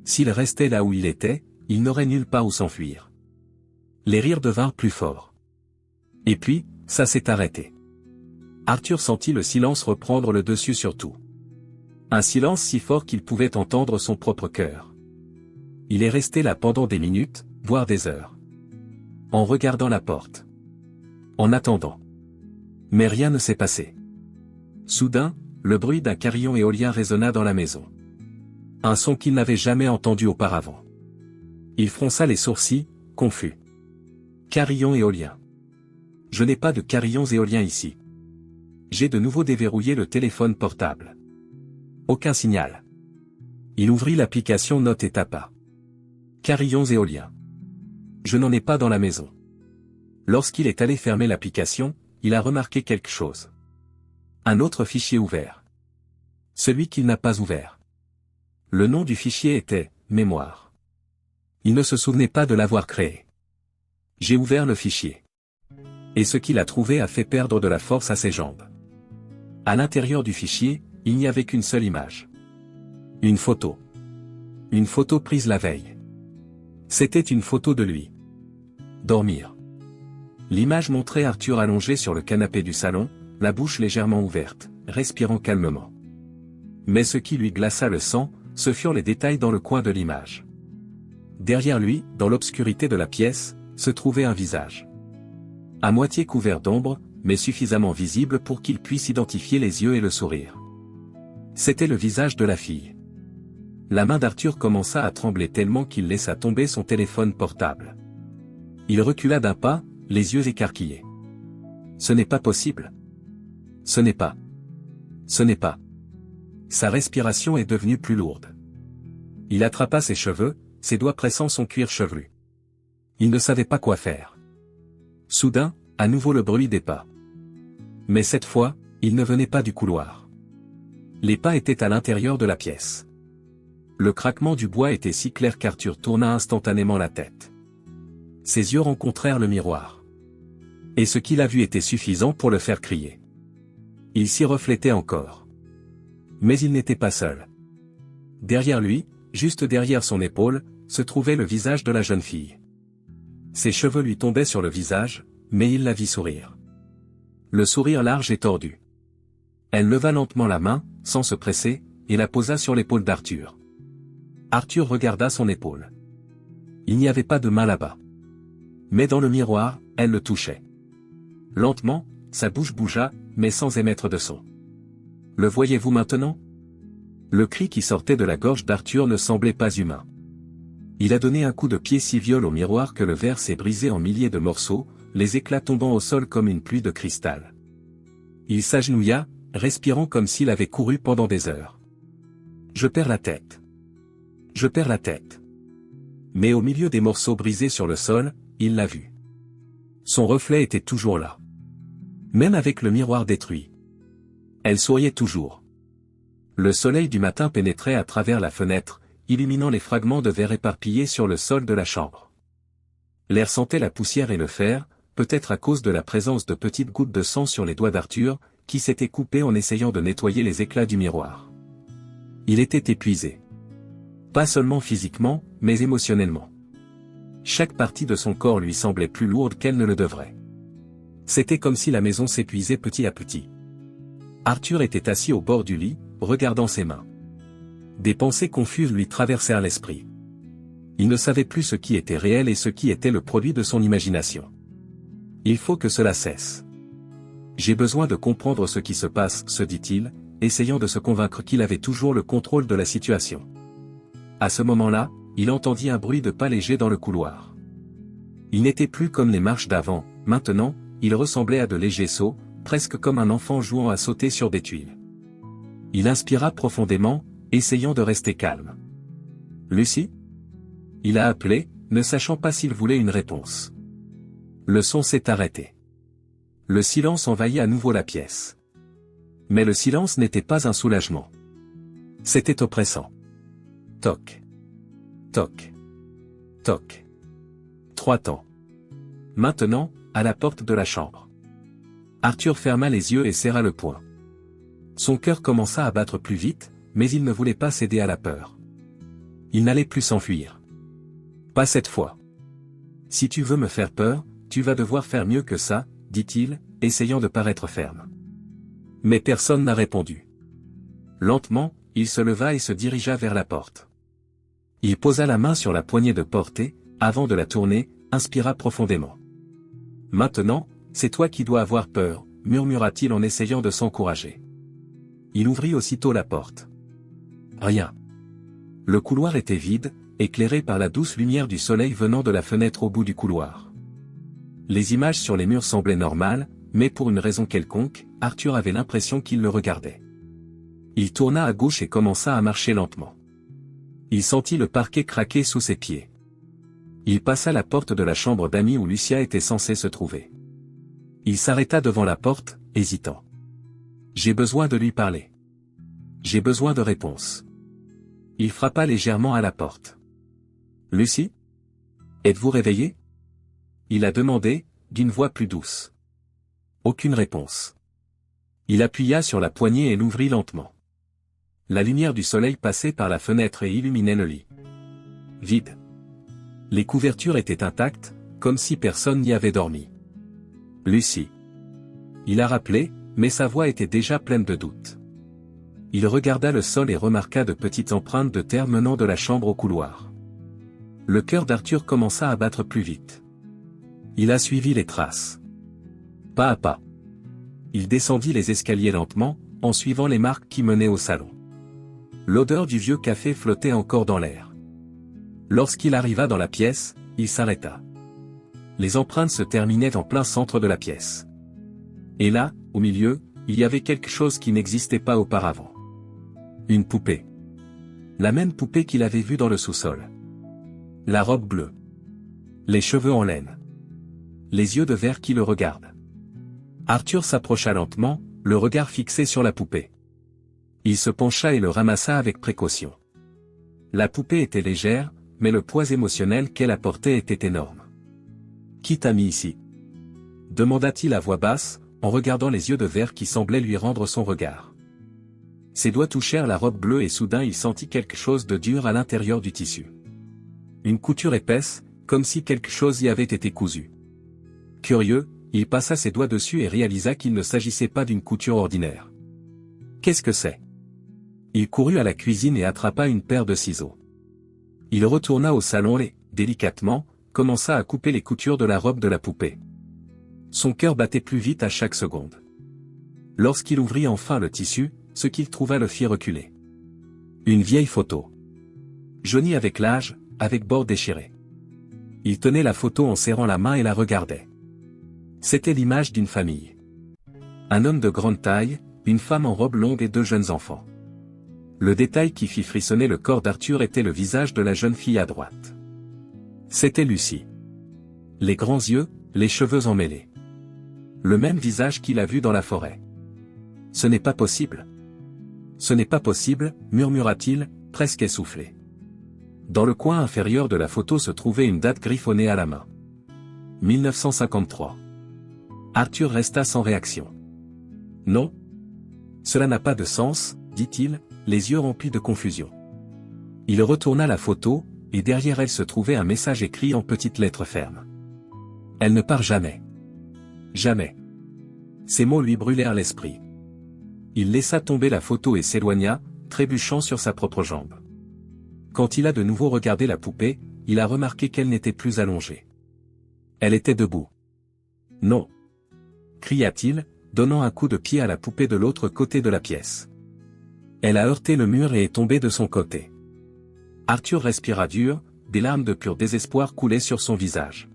S'il restait là où il était, il n'aurait nulle part où s'enfuir. Les rires devinrent plus forts. Et puis, ça s'est arrêté. Arthur sentit le silence reprendre le dessus sur tout. Un silence si fort qu'il pouvait entendre son propre cœur. Il est resté là pendant des minutes, voire des heures. En regardant la porte. En attendant. Mais rien ne s'est passé. Soudain, le bruit d'un carillon éolien résonna dans la maison. Un son qu'il n'avait jamais entendu auparavant. Il fronça les sourcils, confus. Carillon éolien. Je n'ai pas de carillons éoliens ici. J'ai de nouveau déverrouillé le téléphone portable. Aucun signal. Il ouvrit l'application Notes et tapa. Carillons éoliens. Je n'en ai pas dans la maison. Lorsqu'il est allé fermer l'application, il a remarqué quelque chose. Un autre fichier ouvert. Celui qu'il n'a pas ouvert. Le nom du fichier était « Mémoire ». Il ne se souvenait pas de l'avoir créé. J'ai ouvert le fichier. Et ce qu'il a trouvé a fait perdre de la force à ses jambes. À l'intérieur du fichier, il n'y avait qu'une seule image. Une photo. Une photo prise la veille. C'était une photo de lui. Dormir. L'image montrait Arthur allongé sur le canapé du salon, la bouche légèrement ouverte, respirant calmement. Mais ce qui lui glaça le sang, ce furent les détails dans le coin de l'image. Derrière lui, dans l'obscurité de la pièce, se trouvait un visage. À moitié couvert d'ombre, mais suffisamment visible pour qu'il puisse identifier les yeux et le sourire. C'était le visage de la fille. La main d'Arthur commença à trembler tellement qu'il laissa tomber son téléphone portable. Il recula d'un pas, les yeux écarquillés. Ce n'est pas possible. Ce n'est pas. Ce n'est pas. Sa respiration est devenue plus lourde. Il attrapa ses cheveux, ses doigts pressant son cuir chevelu. Il ne savait pas quoi faire. Soudain, à nouveau le bruit des pas. Mais cette fois, ils ne venaient pas du couloir. Les pas étaient à l'intérieur de la pièce. Le craquement du bois était si clair qu'Arthur tourna instantanément la tête. Ses yeux rencontrèrent le miroir. Et ce qu'il a vu était suffisant pour le faire crier. Il s'y reflétait encore. Mais il n'était pas seul. Derrière lui, juste derrière son épaule, se trouvait le visage de la jeune fille. Ses cheveux lui tombaient sur le visage, mais il la vit sourire. Le sourire large et tordu. Elle leva lentement la main, sans se presser, et la posa sur l'épaule d'Arthur. Arthur regarda son épaule. Il n'y avait pas de main là-bas. Mais dans le miroir, elle le touchait. Lentement, sa bouche bougea, mais sans émettre de son. Le voyez-vous maintenant? Le cri qui sortait de la gorge d'Arthur ne semblait pas humain. Il a donné un coup de pied si violent au miroir que le verre s'est brisé en milliers de morceaux, les éclats tombant au sol comme une pluie de cristal. Il s'agenouilla, respirant comme s'il avait couru pendant des heures. Je perds la tête. Je perds la tête. Mais au milieu des morceaux brisés sur le sol, il l'a vu. Son reflet était toujours là. Même avec le miroir détruit. Elle souriait toujours. Le soleil du matin pénétrait à travers la fenêtre, illuminant les fragments de verre éparpillés sur le sol de la chambre. L'air sentait la poussière et le fer, peut-être à cause de la présence de petites gouttes de sang sur les doigts d'Arthur, qui s'étaient coupés en essayant de nettoyer les éclats du miroir. Il était épuisé. Pas seulement physiquement, mais émotionnellement. Chaque partie de son corps lui semblait plus lourde qu'elle ne le devrait. C'était comme si la maison s'épuisait petit à petit. Arthur était assis au bord du lit, regardant ses mains. Des pensées confuses lui traversèrent l'esprit. Il ne savait plus ce qui était réel et ce qui était le produit de son imagination. Il faut que cela cesse. J'ai besoin de comprendre ce qui se passe, se dit-il, essayant de se convaincre qu'il avait toujours le contrôle de la situation. À ce moment-là, il entendit un bruit de pas légers dans le couloir. Il n'était plus comme les marches d'avant, Maintenant, il ressemblait à de légers sauts, presque comme un enfant jouant à sauter sur des tuiles. Il inspira profondément, essayant de rester calme. « Lucie ?» Il a appelé, ne sachant pas s'il voulait une réponse. Le son s'est arrêté. Le silence envahit à nouveau la pièce. Mais le silence n'était pas un soulagement. C'était oppressant. Toc. Toc. Toc. 3 temps. Maintenant, à la porte de la chambre. Arthur ferma les yeux et serra le poing. Son cœur commença à battre plus vite, mais il ne voulait pas céder à la peur. Il n'allait plus s'enfuir. Pas cette fois. Si tu veux me faire peur, tu vas devoir faire mieux que ça, dit-il, essayant de paraître ferme. Mais personne n'a répondu. Lentement, il se leva et se dirigea vers la porte. Il posa la main sur la poignée de porte et, avant de la tourner, inspira profondément. « Maintenant, c'est toi qui dois avoir peur, » murmura-t-il en essayant de s'encourager. Il ouvrit aussitôt la porte. Rien. Le couloir était vide, éclairé par la douce lumière du soleil venant de la fenêtre au bout du couloir. Les images sur les murs semblaient normales, mais pour une raison quelconque, Arthur avait l'impression qu'il le regardait. Il tourna à gauche et commença à marcher lentement. Il sentit le parquet craquer sous ses pieds. Il passa la porte de la chambre d'amis où Lucia était censée se trouver. Il s'arrêta devant la porte, hésitant. J'ai besoin de lui parler. J'ai besoin de réponses. Il frappa légèrement à la porte. Lucie ? Êtes-vous réveillée ? Il a demandé, d'une voix plus douce. Aucune réponse. Il appuya sur la poignée et l'ouvrit lentement. La lumière du soleil passait par la fenêtre et illuminait le lit. Vide. Les couvertures étaient intactes, comme si personne n'y avait dormi. Lucie. Il a rappelé, mais sa voix était déjà pleine de doute. Il regarda le sol et remarqua de petites empreintes de terre menant de la chambre au couloir. Le cœur d'Arthur commença à battre plus vite. Il a suivi les traces. Pas à pas. Il descendit les escaliers lentement, en suivant les marques qui menaient au salon. L'odeur du vieux café flottait encore dans l'air. Lorsqu'il arriva dans la pièce, il s'arrêta. Les empreintes se terminaient en plein centre de la pièce. Et là, au milieu, il y avait quelque chose qui n'existait pas auparavant. Une poupée. La même poupée qu'il avait vue dans le sous-sol. La robe bleue. Les cheveux en laine. Les yeux de verre qui le regardent. Arthur s'approcha lentement, le regard fixé sur la poupée. Il se pencha et le ramassa avec précaution. La poupée était légère, mais le poids émotionnel qu'elle apportait était énorme. « Qui t'a mis ici ?» demanda-t-il à voix basse, en regardant les yeux de verre qui semblaient lui rendre son regard. Ses doigts touchèrent la robe bleue et soudain il sentit quelque chose de dur à l'intérieur du tissu. Une couture épaisse, comme si quelque chose y avait été cousu. Curieux, il passa ses doigts dessus et réalisa qu'il ne s'agissait pas d'une couture ordinaire. « Qu'est-ce que c'est ?» Il courut à la cuisine et attrapa une paire de ciseaux. Il retourna au salon et, délicatement, commença à couper les coutures de la robe de la poupée. Son cœur battait plus vite à chaque seconde. Lorsqu'il ouvrit enfin le tissu, ce qu'il trouva le fit reculer. Une vieille photo. Jaunie avec l'âge, avec bord déchiré. Il tenait la photo en serrant la main et la regardait. C'était l'image d'une famille. Un homme de grande taille, une femme en robe longue et 2 jeunes enfants. Le détail qui fit frissonner le corps d'Arthur était le visage de la jeune fille à droite. C'était Lucie. Les grands yeux, les cheveux emmêlés. Le même visage qu'il a vu dans la forêt. « Ce n'est pas possible. Ce n'est pas possible, murmura-t-il, presque essoufflé. Dans le coin inférieur de la photo se trouvait une date griffonnée à la main. 1953. Arthur resta sans réaction. Non. Cela n'a pas de sens, dit-il, les yeux remplis de confusion. Il retourna la photo, et derrière elle se trouvait un message écrit en petites lettres fermes. Elle ne part jamais. Jamais. Ces mots lui brûlèrent l'esprit. Il laissa tomber la photo et s'éloigna, trébuchant sur sa propre jambe. Quand il a de nouveau regardé la poupée, il a remarqué qu'elle n'était plus allongée. Elle était debout. Non. Cria-t-il, donnant un coup de pied à la poupée de l'autre côté de la pièce. Elle a heurté le mur et est tombée de son côté. Arthur respira dur, des larmes de pur désespoir coulaient sur son visage.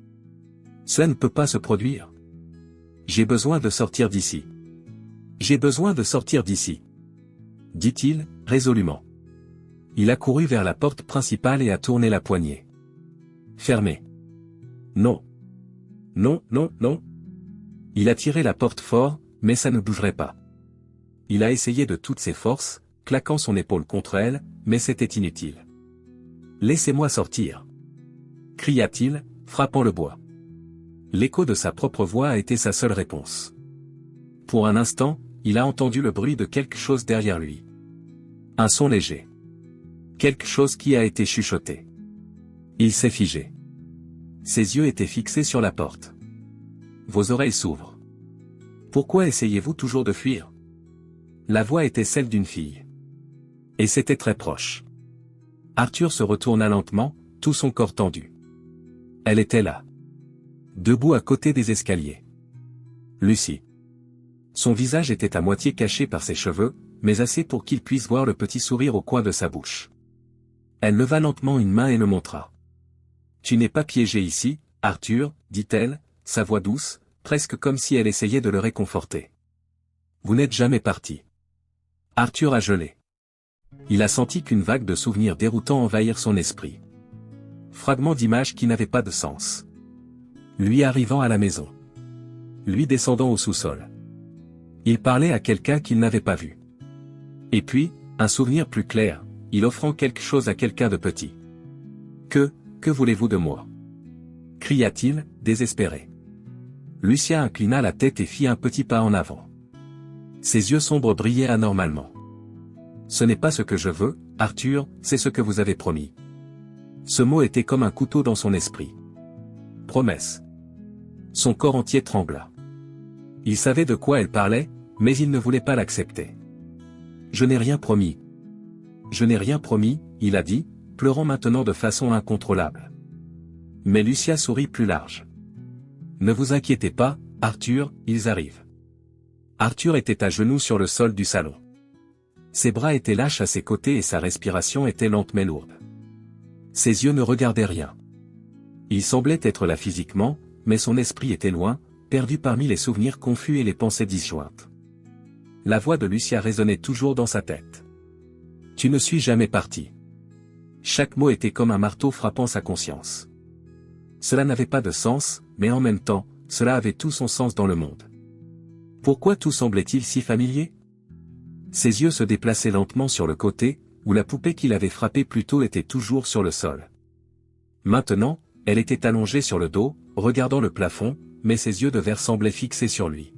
Cela ne peut pas se produire. J'ai besoin de sortir d'ici. J'ai besoin de sortir d'ici, dit-il, résolument. Il a couru vers la porte principale et a tourné la poignée. Fermée. Non. Non, non, non. Il a tiré la porte fort, mais ça ne bougerait pas. Il a essayé de toutes ses forces, claquant son épaule contre elle, mais c'était inutile. Laissez-moi sortir, cria-t-il, frappant le bois. L'écho de sa propre voix a été sa seule réponse. Pour un instant, il a entendu le bruit de quelque chose derrière lui. Un son léger. Quelque chose qui a été chuchoté. Il s'est figé. Ses yeux étaient fixés sur la porte. Vos oreilles s'ouvrent. Pourquoi essayez-vous toujours de fuir? La voix était celle d'une fille. Et c'était très proche. Arthur se retourna lentement, tout son corps tendu. Elle était là. Debout à côté des escaliers. Lucie. Son visage était à moitié caché par ses cheveux, mais assez pour qu'il puisse voir le petit sourire au coin de sa bouche. Elle leva lentement une main et le montra. Tu n'es pas piégé ici, Arthur, dit-elle, sa voix douce, presque comme si elle essayait de le réconforter. Vous n'êtes jamais parti. Arthur a gelé. Il a senti qu'une vague de souvenirs déroutants envahir son esprit. Fragments d'images qui n'avaient pas de sens. Lui arrivant à la maison. Lui descendant au sous-sol. Il parlait à quelqu'un qu'il n'avait pas vu. Et puis, un souvenir plus clair, il offrant quelque chose à quelqu'un de petit. Que voulez-vous de moi? Cria-t-il, désespéré. Lucien inclina la tête et fit un petit pas en avant. Ses yeux sombres brillaient anormalement. Ce n'est pas ce que je veux, Arthur, c'est ce que vous avez promis. Ce mot était comme un couteau dans son esprit. Promesse. Son corps entier trembla. Il savait de quoi elle parlait, mais il ne voulait pas l'accepter. Je n'ai rien promis. Je n'ai rien promis, il a dit, pleurant maintenant de façon incontrôlable. Mais Lucia sourit plus large. Ne vous inquiétez pas, Arthur, ils arrivent. Arthur était à genoux sur le sol du salon. Ses bras étaient lâches à ses côtés et sa respiration était lente mais lourde. Ses yeux ne regardaient rien. Il semblait être là physiquement, mais son esprit était loin, perdu parmi les souvenirs confus et les pensées disjointes. La voix de Lucia résonnait toujours dans sa tête. Tu ne suis jamais parti. Chaque mot était comme un marteau frappant sa conscience. Cela n'avait pas de sens, mais en même temps, cela avait tout son sens dans le monde. Pourquoi tout semblait-il si familier? Ses yeux se déplaçaient lentement sur le côté, où la poupée qu'il avait frappée plus tôt était toujours sur le sol. Maintenant, elle était allongée sur le dos, regardant le plafond, mais ses yeux de verre semblaient fixés sur lui.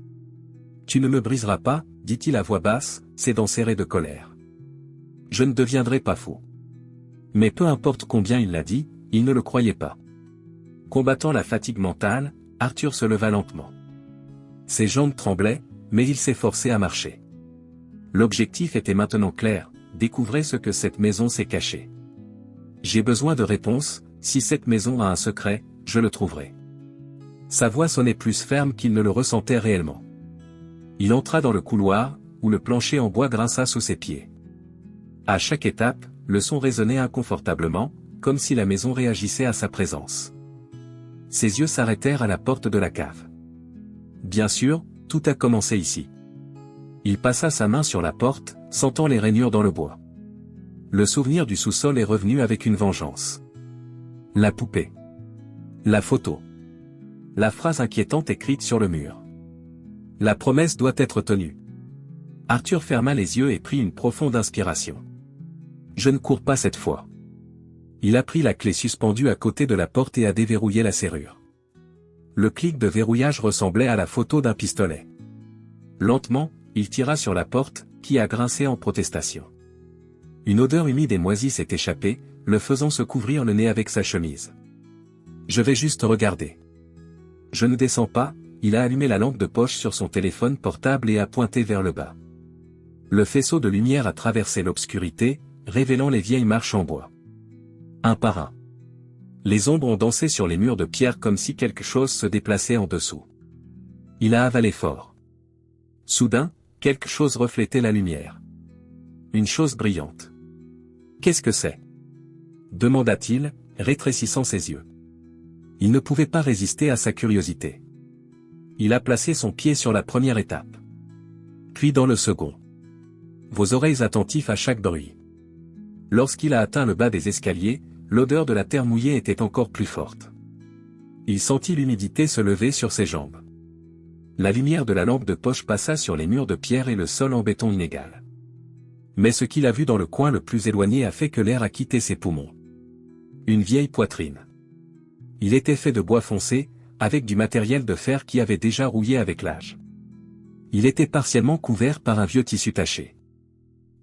Tu ne me briseras pas, dit-il à voix basse, ses dents serrées de colère. Je ne deviendrai pas fou. Mais peu importe combien il l'a dit, il ne le croyait pas. Combattant la fatigue mentale, Arthur se leva lentement. Ses jambes tremblaient, mais il s'efforçait à marcher. L'objectif était maintenant clair, découvrir ce que cette maison s'est cachée. J'ai besoin de réponses, si cette maison a un secret, je le trouverai. Sa voix sonnait plus ferme qu'il ne le ressentait réellement. Il entra dans le couloir, où le plancher en bois grinça sous ses pieds. À chaque étape, le son résonnait inconfortablement, comme si la maison réagissait à sa présence. Ses yeux s'arrêtèrent à la porte de la cave. Bien sûr, tout a commencé ici. Il passa sa main sur la porte, sentant les rainures dans le bois. Le souvenir du sous-sol est revenu avec une vengeance. La poupée. La photo. La phrase inquiétante écrite sur le mur. La promesse doit être tenue. Arthur ferma les yeux et prit une profonde inspiration. Je ne cours pas cette fois. Il a pris la clé suspendue à côté de la porte et a déverrouillé la serrure. Le clic de verrouillage ressemblait à la photo d'un pistolet. Lentement, il tira sur la porte, qui a grincé en protestation. Une odeur humide et moisie s'est échappée, le faisant se couvrir le nez avec sa chemise. Je vais juste regarder. Je ne descends pas, il a allumé la lampe de poche sur son téléphone portable et a pointé vers le bas. Le faisceau de lumière a traversé l'obscurité, révélant les vieilles marches en bois. Un par un. Les ombres ont dansé sur les murs de pierre comme si quelque chose se déplaçait en dessous. Il a avalé fort. Soudain, quelque chose reflétait la lumière. Une chose brillante. Qu'est-ce que c'est? Demanda-t-il, rétrécissant ses yeux. Il ne pouvait pas résister à sa curiosité. Il a placé son pied sur la première étape. Puis dans le second. Vos oreilles attentives à chaque bruit. Lorsqu'il a atteint le bas des escaliers, l'odeur de la terre mouillée était encore plus forte. Il sentit l'humidité se lever sur ses jambes. La lumière de la lampe de poche passa sur les murs de pierre et le sol en béton inégal. Mais ce qu'il a vu dans le coin le plus éloigné a fait que l'air a quitté ses poumons. Une vieille poitrine. Il était fait de bois foncé, avec du matériel de fer qui avait déjà rouillé avec l'âge. Il était partiellement couvert par un vieux tissu taché.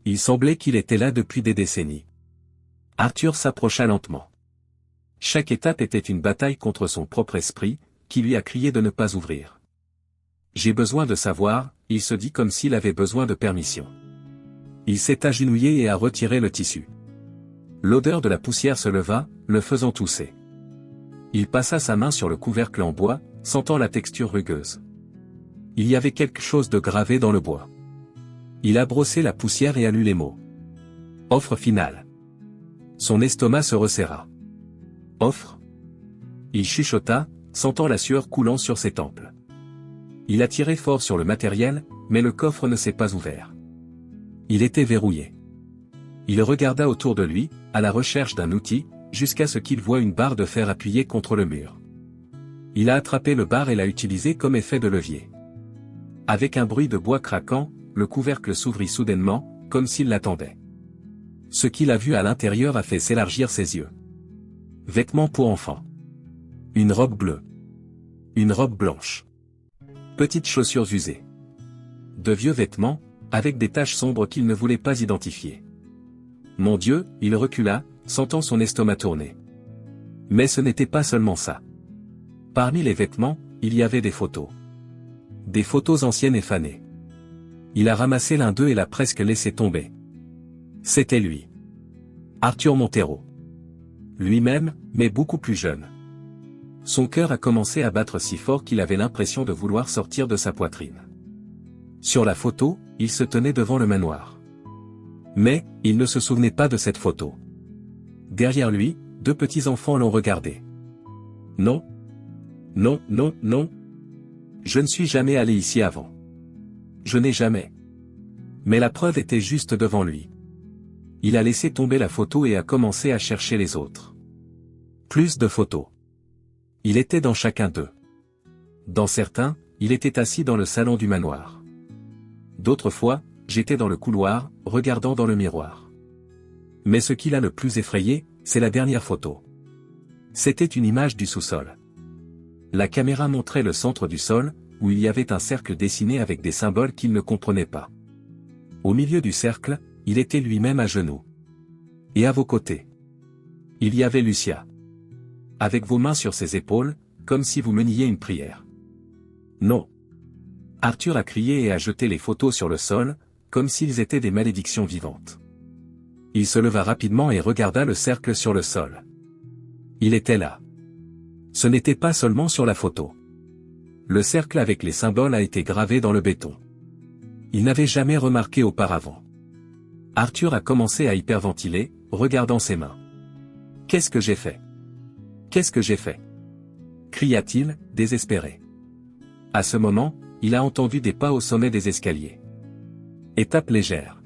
Il semblait qu'il était là depuis des décennies. Arthur s'approcha lentement. Chaque étape était une bataille contre son propre esprit, qui lui a crié de ne pas ouvrir. J'ai besoin de savoir, il se dit comme s'il avait besoin de permission. Il s'est agenouillé et a retiré le tissu. L'odeur de la poussière se leva, le faisant tousser. Il passa sa main sur le couvercle en bois, sentant la texture rugueuse. Il y avait quelque chose de gravé dans le bois. Il a brossé la poussière et a lu les mots. Offre finale. Son estomac se resserra. Offre. Il chuchota, sentant la sueur coulant sur ses tempes. Il a tiré fort sur le matériel, mais le coffre ne s'est pas ouvert. Il était verrouillé. Il regarda autour de lui, à la recherche d'un outil, jusqu'à ce qu'il voie une barre de fer appuyée contre le mur. Il a attrapé le bar et l'a utilisé comme effet de levier. Avec un bruit de bois craquant, le couvercle s'ouvrit soudainement, comme s'il l'attendait. Ce qu'il a vu à l'intérieur a fait s'élargir ses yeux. Vêtements pour enfants. Une robe bleue. Une robe blanche. Petites chaussures usées. De vieux vêtements, avec des taches sombres qu'il ne voulait pas identifier. Mon Dieu, il recula, sentant son estomac tourner. Mais ce n'était pas seulement ça. Parmi les vêtements, il y avait des photos. Des photos anciennes et fanées. Il a ramassé l'un d'eux et l'a presque laissé tomber. C'était lui. Arthur Montero. Lui-même, mais beaucoup plus jeune. Son cœur a commencé à battre si fort qu'il avait l'impression de vouloir sortir de sa poitrine. Sur la photo, il se tenait devant le manoir. Mais, il ne se souvenait pas de cette photo. Derrière lui, deux petits enfants l'ont regardé. Non. Non, non, non. Je ne suis jamais allé ici avant. Je n'ai jamais. Mais la preuve était juste devant lui. Il a laissé tomber la photo et a commencé à chercher les autres. Plus de photos. Il était dans chacun d'eux. Dans certains, il était assis dans le salon du manoir. D'autres fois, j'étais dans le couloir, regardant dans le miroir. Mais ce qui l'a le plus effrayé, c'est la dernière photo. C'était une image du sous-sol. La caméra montrait le centre du sol, où il y avait un cercle dessiné avec des symboles qu'il ne comprenait pas. Au milieu du cercle, il était lui-même à genoux. Et à vos côtés. Il y avait Lucia. Avec vos mains sur ses épaules, comme si vous meniez une prière. Non. Arthur a crié et a jeté les photos sur le sol, comme s'ils étaient des malédictions vivantes. Il se leva rapidement et regarda le cercle sur le sol. Il était là. Ce n'était pas seulement sur la photo. Le cercle avec les symboles a été gravé dans le béton. Il n'avait jamais remarqué auparavant. Arthur a commencé à hyperventiler, regardant ses mains. « Qu'est-ce que j'ai fait ? Qu'est-ce que j'ai fait » cria-t-il, désespéré. À ce moment, il a entendu des pas au sommet des escaliers. Étape légère.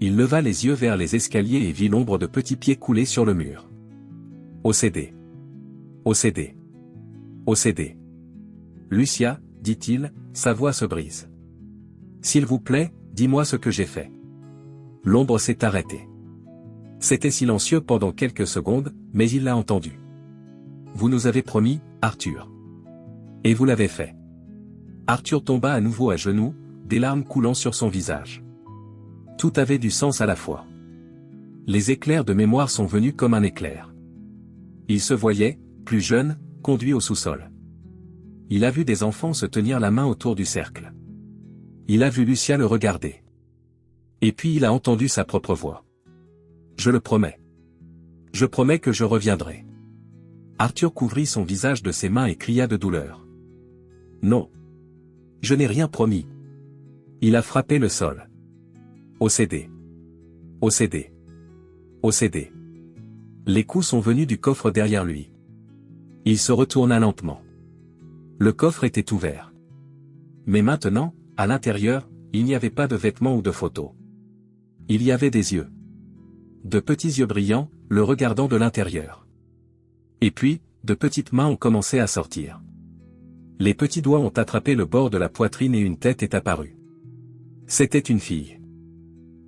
Il leva les yeux vers les escaliers et vit l'ombre de petits pieds couler sur le mur. OCD. OCD. OCD. Lucia, dit-il, sa voix se brise. S'il vous plaît, dis-moi ce que j'ai fait. L'ombre s'est arrêtée. C'était silencieux pendant quelques secondes, mais il l'a entendu. Vous nous avez promis, Arthur. Et vous l'avez fait. Arthur tomba à nouveau à genoux, des larmes coulant sur son visage. Tout avait du sens à la fois. Les éclairs de mémoire sont venus comme un éclair. Il se voyait, plus jeune, conduit au sous-sol. Il a vu des enfants se tenir la main autour du cercle. Il a vu Lucia le regarder. Et puis il a entendu sa propre voix. Je le promets. Je promets que je reviendrai. Arthur couvrit son visage de ses mains et cria de douleur. Non. Je n'ai rien promis. Il a frappé le sol. OCD. OCD. OCD. Les coups sont venus du coffre derrière lui. Il se retourna lentement. Le coffre était ouvert. Mais maintenant, à l'intérieur, il n'y avait pas de vêtements ou de photos. Il y avait des yeux. De petits yeux brillants, le regardant de l'intérieur. Et puis, de petites mains ont commencé à sortir. Les petits doigts ont attrapé le bord de la poitrine et une tête est apparue. C'était une fille.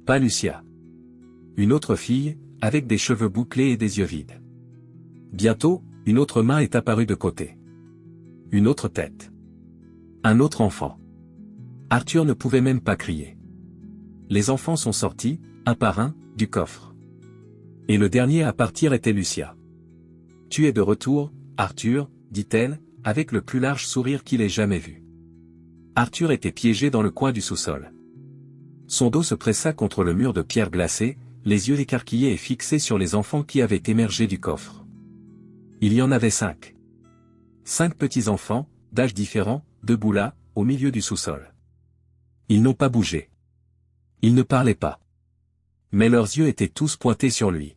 Pas Lucia. Une autre fille, avec des cheveux bouclés et des yeux vides. Bientôt, une autre main est apparue de côté. Une autre tête. Un autre enfant. Arthur ne pouvait même pas crier. Les enfants sont sortis, un par un, du coffre. Et le dernier à partir était Lucia. « Tu es de retour, Arthur, dit-elle, avec le plus large sourire qu'il ait jamais vu. Arthur était piégé dans le coin du sous-sol. Son dos se pressa contre le mur de pierre glacée, les yeux écarquillés et fixés sur les enfants qui avaient émergé du coffre. Il y en avait 5. 5 petits-enfants, d'âges différents, debout là, au milieu du sous-sol. Ils n'ont pas bougé. Ils ne parlaient pas. Mais leurs yeux étaient tous pointés sur lui.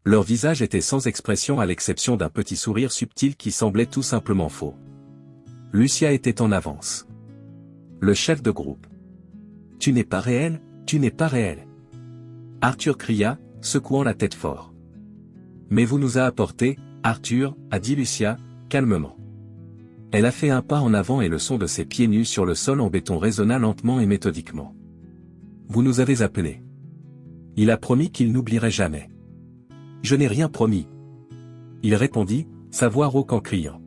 Leur visage était sans expression à l'exception d'un petit sourire subtil qui semblait tout simplement faux. Lucia était en avance. Le chef de groupe. « Tu n'es pas réel, tu n'es pas réel. » Arthur cria, secouant la tête fort. « Mais vous nous a apporté, Arthur, a dit Lucia, calmement. Elle a fait un pas en avant et le son de ses pieds nus sur le sol en béton résonna lentement et méthodiquement. « Vous nous avez appelés. Il a promis qu'il n'oublierait jamais. » « Je n'ai rien promis. » Il répondit, sa voix rauque en criant.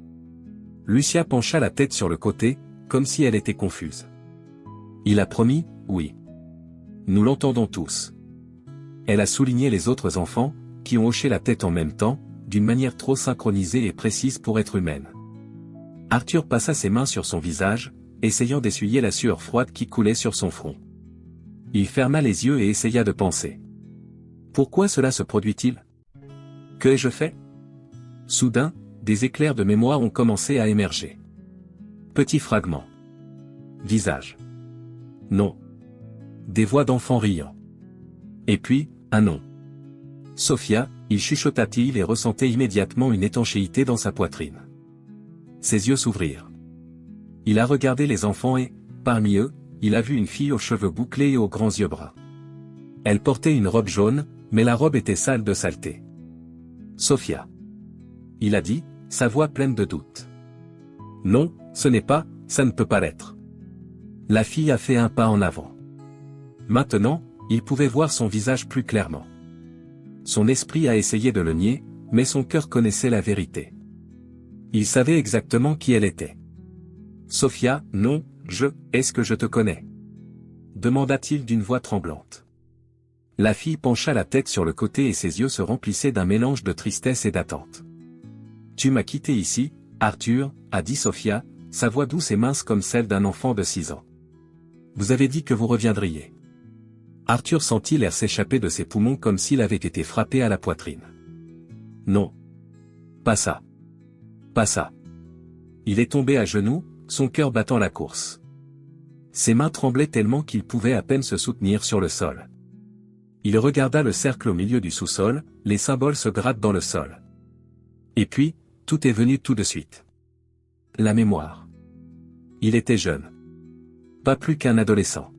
Lucia pencha la tête sur le côté, comme si elle était confuse. « Il a promis, oui. Nous l'entendons tous. » Elle a souligné les autres enfants, qui ont hoché la tête en même temps, d'une manière trop synchronisée et précise pour être humaine. Arthur passa ses mains sur son visage, essayant d'essuyer la sueur froide qui coulait sur son front. Il ferma les yeux et essaya de penser. Pourquoi cela se produit-il ? Que ai-je fait ? Soudain, des éclairs de mémoire ont commencé à émerger. Petits fragments. Visage. Non. Des voix d'enfants riant. Et puis, un nom. Sophia, il chuchota-t-il et ressentait immédiatement une étanchéité dans sa poitrine. Ses yeux s'ouvrirent. Il a regardé les enfants et, parmi eux, il a vu une fille aux cheveux bouclés et aux grands yeux bruns. Elle portait une robe jaune, mais la robe était sale de saleté. Sophia. Il a dit, sa voix pleine de doute. Non, ce n'est pas, ça ne peut pas l'être. La fille a fait un pas en avant. Maintenant, il pouvait voir son visage plus clairement. Son esprit a essayé de le nier, mais son cœur connaissait la vérité. Il savait exactement qui elle était. Sophia, non, est-ce que je te connais ? Demanda-t-il d'une voix tremblante. La fille pencha la tête sur le côté et ses yeux se remplissaient d'un mélange de tristesse et d'attente. « Tu m'as quitté ici, Arthur, a dit Sophia, sa voix douce et mince comme celle d'un enfant de 6 ans. Vous avez dit que vous reviendriez. » Arthur sentit l'air s'échapper de ses poumons comme s'il avait été frappé à la poitrine. « Non. Pas ça. Pas ça. » Il est tombé à genoux, son cœur battant la course. Ses mains tremblaient tellement qu'il pouvait à peine se soutenir sur le sol. Il regarda le cercle au milieu du sous-sol, les symboles se grattent dans le sol. Et puis, tout est venu tout de suite. La mémoire. Il était jeune. Pas plus qu'un adolescent.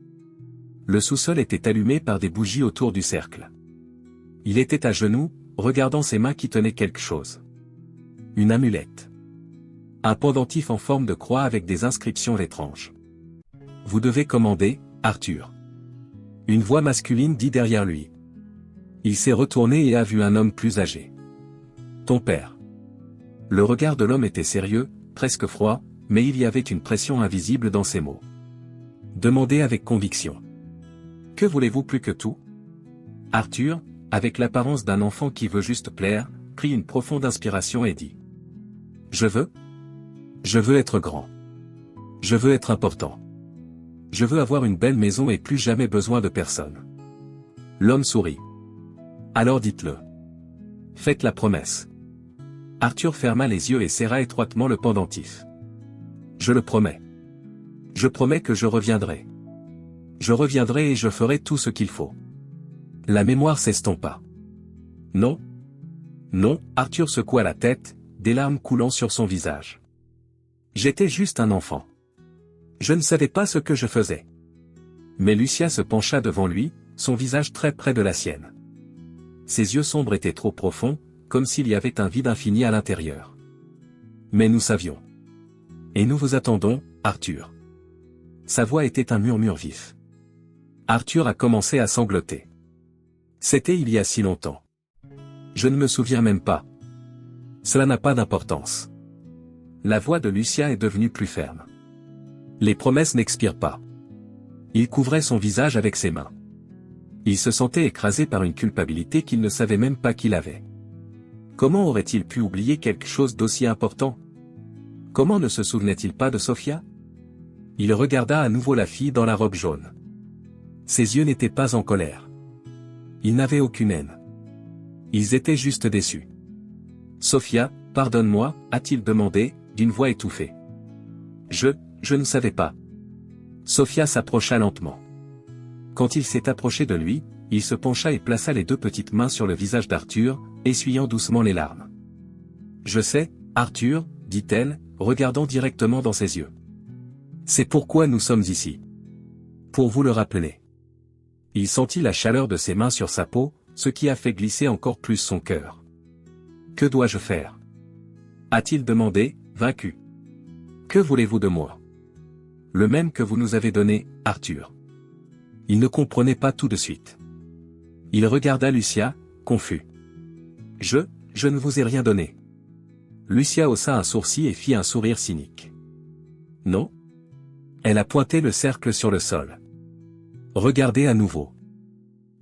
Le sous-sol était allumé par des bougies autour du cercle. Il était à genoux, regardant ses mains qui tenaient quelque chose. Une amulette. Un pendentif en forme de croix avec des inscriptions étranges. Vous devez commander, Arthur. Une voix masculine dit derrière lui. Il s'est retourné et a vu un homme plus âgé. Ton père. Le regard de l'homme était sérieux, presque froid, mais il y avait une pression invisible dans ses mots. Demandez avec conviction. Que voulez-vous plus que tout ? Arthur, avec l'apparence d'un enfant qui veut juste plaire, prit une profonde inspiration et dit. Je veux être grand. Je veux être important. Je veux avoir une belle maison et plus jamais besoin de personne. L'homme sourit. Alors dites-le. Faites la promesse. Arthur ferma les yeux et serra étroitement le pendentif. Je le promets. Je promets que je reviendrai. Je reviendrai et je ferai tout ce qu'il faut. La mémoire s'estompa. Non. Non, Arthur secoua la tête, des larmes coulant sur son visage. J'étais juste un enfant. Je ne savais pas ce que je faisais. Mais Lucia se pencha devant lui, son visage très près de la sienne. Ses yeux sombres étaient trop profonds, comme s'il y avait un vide infini à l'intérieur. Mais nous savions. Et nous vous attendons, Arthur. Sa voix était un murmure vif. Arthur a commencé à sangloter. C'était il y a si longtemps. Je ne me souviens même pas. Cela n'a pas d'importance. La voix de Lucia est devenue plus ferme. Les promesses n'expirent pas. Il couvrait son visage avec ses mains. Il se sentait écrasé par une culpabilité qu'il ne savait même pas qu'il avait. Comment aurait-il pu oublier quelque chose d'aussi important? Comment ne se souvenait-il pas de Sophia? Il regarda à nouveau la fille dans la robe jaune. Ses yeux n'étaient pas en colère. Ils n'avaient aucune haine. Ils étaient juste déçus. Sophia, pardonne-moi, a-t-il demandé, d'une voix étouffée. Je ne savais pas. Sophia s'approcha lentement. Quand il s'est approché de lui, il se pencha et plaça les deux petites mains sur le visage d'Arthur, essuyant doucement les larmes. Je sais, Arthur, dit-elle, regardant directement dans ses yeux. C'est pourquoi nous sommes ici. Pour vous le rappeler. Il sentit la chaleur de ses mains sur sa peau, ce qui a fait glisser encore plus son cœur. Que dois-je faire? A-t-il demandé, vaincu. Que voulez-vous de moi? Le même que vous nous avez donné, Arthur. Il ne comprenait pas tout de suite. Il regarda Lucia, confus. Je ne vous ai rien donné. Lucia haussa un sourcil et fit un sourire cynique. Non? Elle a pointé le cercle sur le sol. Regardez à nouveau.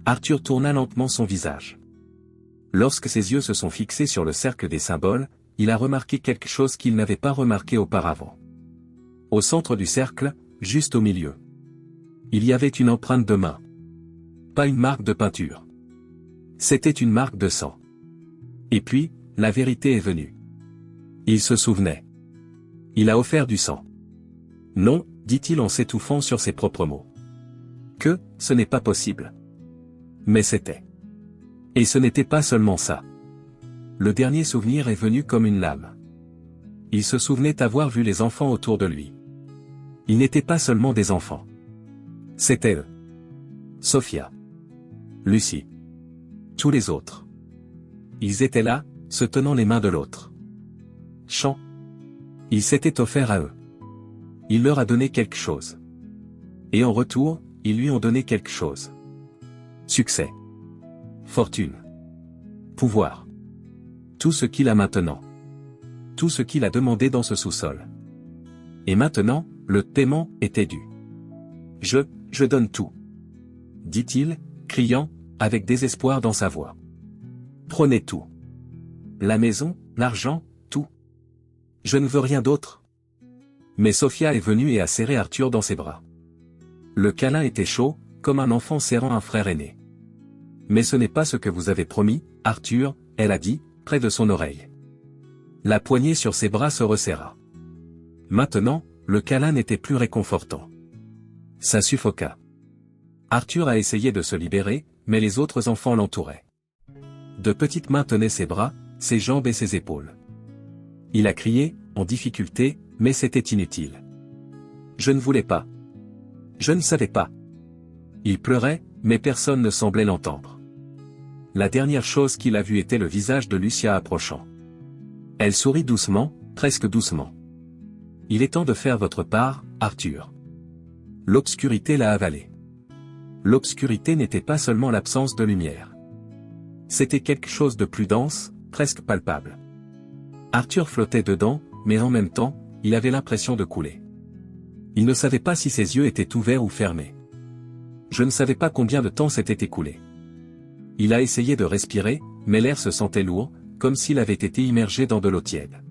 Arthur tourna lentement son visage. Lorsque ses yeux se sont fixés sur le cercle des symboles, il a remarqué quelque chose qu'il n'avait pas remarqué auparavant. Au centre du cercle, juste au milieu. Il y avait une empreinte de main. Pas une marque de peinture. C'était une marque de sang. Et puis, la vérité est venue. Il se souvenait. Il a offert du sang. Non, dit-il en s'étouffant sur ses propres mots. Que, ce n'est pas possible. Mais c'était. Et ce n'était pas seulement ça. Le dernier souvenir est venu comme une lame. Il se souvenait avoir vu les enfants autour de lui. Ils n'étaient pas seulement des enfants. C'était eux. Sophia. Lucie. Tous les autres. Ils étaient là, se tenant les mains de l'autre. Chant. Il s'était offert à eux. Il leur a donné quelque chose. Et en retour, ils lui ont donné quelque chose. Succès. Fortune. Pouvoir. Tout ce qu'il a maintenant. Tout ce qu'il a demandé dans ce sous-sol. Et maintenant, le paiement était dû. Je donne tout. Dit-il, criant, avec désespoir dans sa voix. Prenez tout. La maison, l'argent, tout. Je ne veux rien d'autre. Mais Sophia est venue et a serré Arthur dans ses bras. Le câlin était chaud, comme un enfant serrant un frère aîné. Mais ce n'est pas ce que vous avez promis, Arthur, elle a dit, près de son oreille. La poignée sur ses bras se resserra. Maintenant, le câlin n'était plus réconfortant. Ça suffoqua. Arthur a essayé de se libérer, mais les autres enfants l'entouraient. De petites mains tenaient ses bras, ses jambes et ses épaules. Il a crié, en difficulté, mais c'était inutile. Je ne voulais pas. Je ne savais pas. Il pleurait, mais personne ne semblait l'entendre. La dernière chose qu'il a vue était le visage de Lucia approchant. Elle sourit doucement, presque doucement. Il est temps de faire votre part, Arthur. L'obscurité l'a avalé. L'obscurité n'était pas seulement l'absence de lumière. C'était quelque chose de plus dense, presque palpable. Arthur flottait dedans, mais en même temps, il avait l'impression de couler. Il ne savait pas si ses yeux étaient ouverts ou fermés. Je ne savais pas combien de temps s'était écoulé. Il a essayé de respirer, mais l'air se sentait lourd, comme s'il avait été immergé dans de l'eau tiède.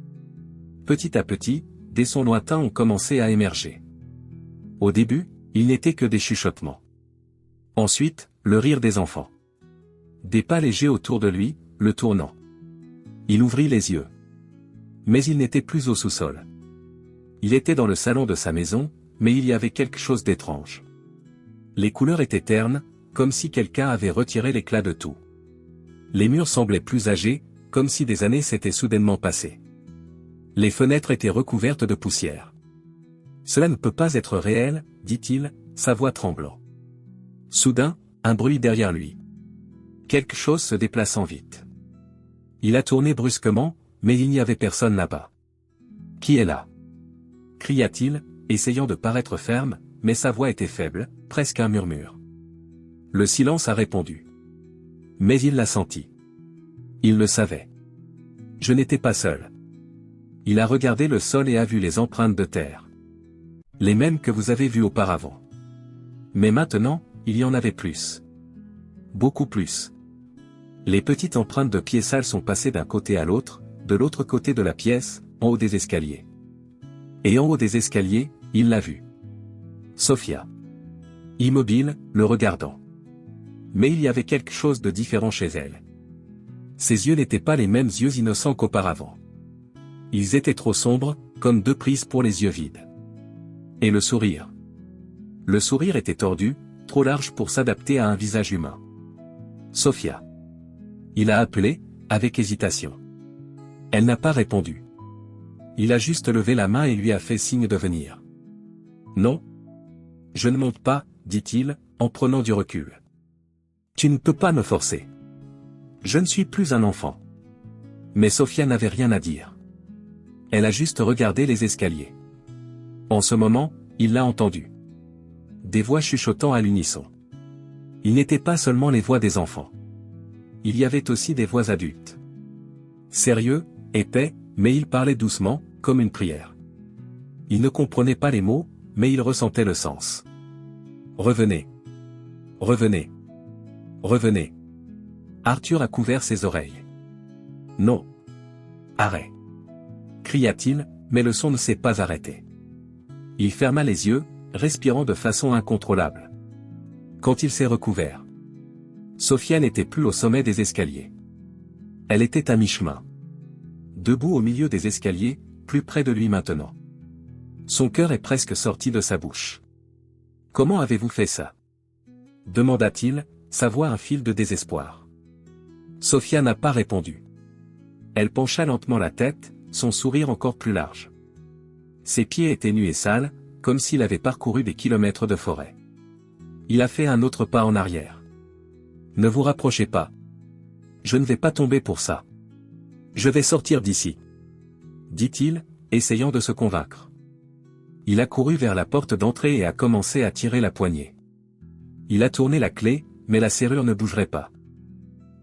Petit à petit, des sons lointains ont commencé à émerger. Au début, il n'était que des chuchotements. Ensuite, le rire des enfants. Des pas légers autour de lui, le tournant. Il ouvrit les yeux. Mais il n'était plus au sous-sol. Il était dans le salon de sa maison, mais il y avait quelque chose d'étrange. Les couleurs étaient ternes, comme si quelqu'un avait retiré l'éclat de tout. Les murs semblaient plus âgés, comme si des années s'étaient soudainement passées. Les fenêtres étaient recouvertes de poussière. Cela ne peut pas être réel, dit-il, sa voix tremblant. Soudain, un bruit derrière lui. Quelque chose se déplaçant vite. Il a tourné brusquement, mais il n'y avait personne là-bas. Qui est là? Cria-t-il, essayant de paraître ferme, mais sa voix était faible, presque un murmure. Le silence a répondu. Mais il l'a senti. Il le savait. Je n'étais pas seul. Il a regardé le sol et a vu les empreintes de terre. Les mêmes que vous avez vues auparavant. Mais maintenant, il y en avait plus. Beaucoup plus. Les petites empreintes de pieds sales sont passées d'un côté à l'autre, de l'autre côté de la pièce, en haut des escaliers. Et en haut des escaliers, il l'a vue. Sophia. Immobile, le regardant. Mais il y avait quelque chose de différent chez elle. Ses yeux n'étaient pas les mêmes yeux innocents qu'auparavant. Ils étaient trop sombres, comme deux prises pour les yeux vides. Et le sourire. Le sourire était tordu, trop large pour s'adapter à un visage humain. Sophia. Il a appelé, avec hésitation. Elle n'a pas répondu. Il a juste levé la main et lui a fait signe de venir. Non. Je ne monte pas, dit-il, en prenant du recul. Tu ne peux pas me forcer. Je ne suis plus un enfant. Mais Sophia n'avait rien à dire. Elle a juste regardé les escaliers. En ce moment, il l'a entendu. Des voix chuchotant à l'unisson. Il n'était pas seulement les voix des enfants. Il y avait aussi des voix adultes. Sérieux, épais, mais il parlait doucement, comme une prière. Il ne comprenait pas les mots, mais il ressentait le sens. Revenez. Revenez. Revenez. Arthur a couvert ses oreilles. Non. Arrête. Cria-t-il, mais le son ne s'est pas arrêté. Il ferma les yeux, respirant de façon incontrôlable. Quand il s'est recouvert, Sophia n'était plus au sommet des escaliers. Elle était à mi-chemin. Debout au milieu des escaliers, plus près de lui maintenant. Son cœur est presque sorti de sa bouche. Comment avez-vous fait ça? Demanda-t-il, sa voix un fil de désespoir. Sophia n'a pas répondu. Elle pencha lentement la tête, son sourire encore plus large. Ses pieds étaient nus et sales, comme s'il avait parcouru des kilomètres de forêt. Il a fait un autre pas en arrière. Ne vous rapprochez pas. Je ne vais pas tomber pour ça. Je vais sortir d'ici. Dit-il, essayant de se convaincre. Il a couru vers la porte d'entrée et a commencé à tirer la poignée. Il a tourné la clé, mais la serrure ne bougerait pas.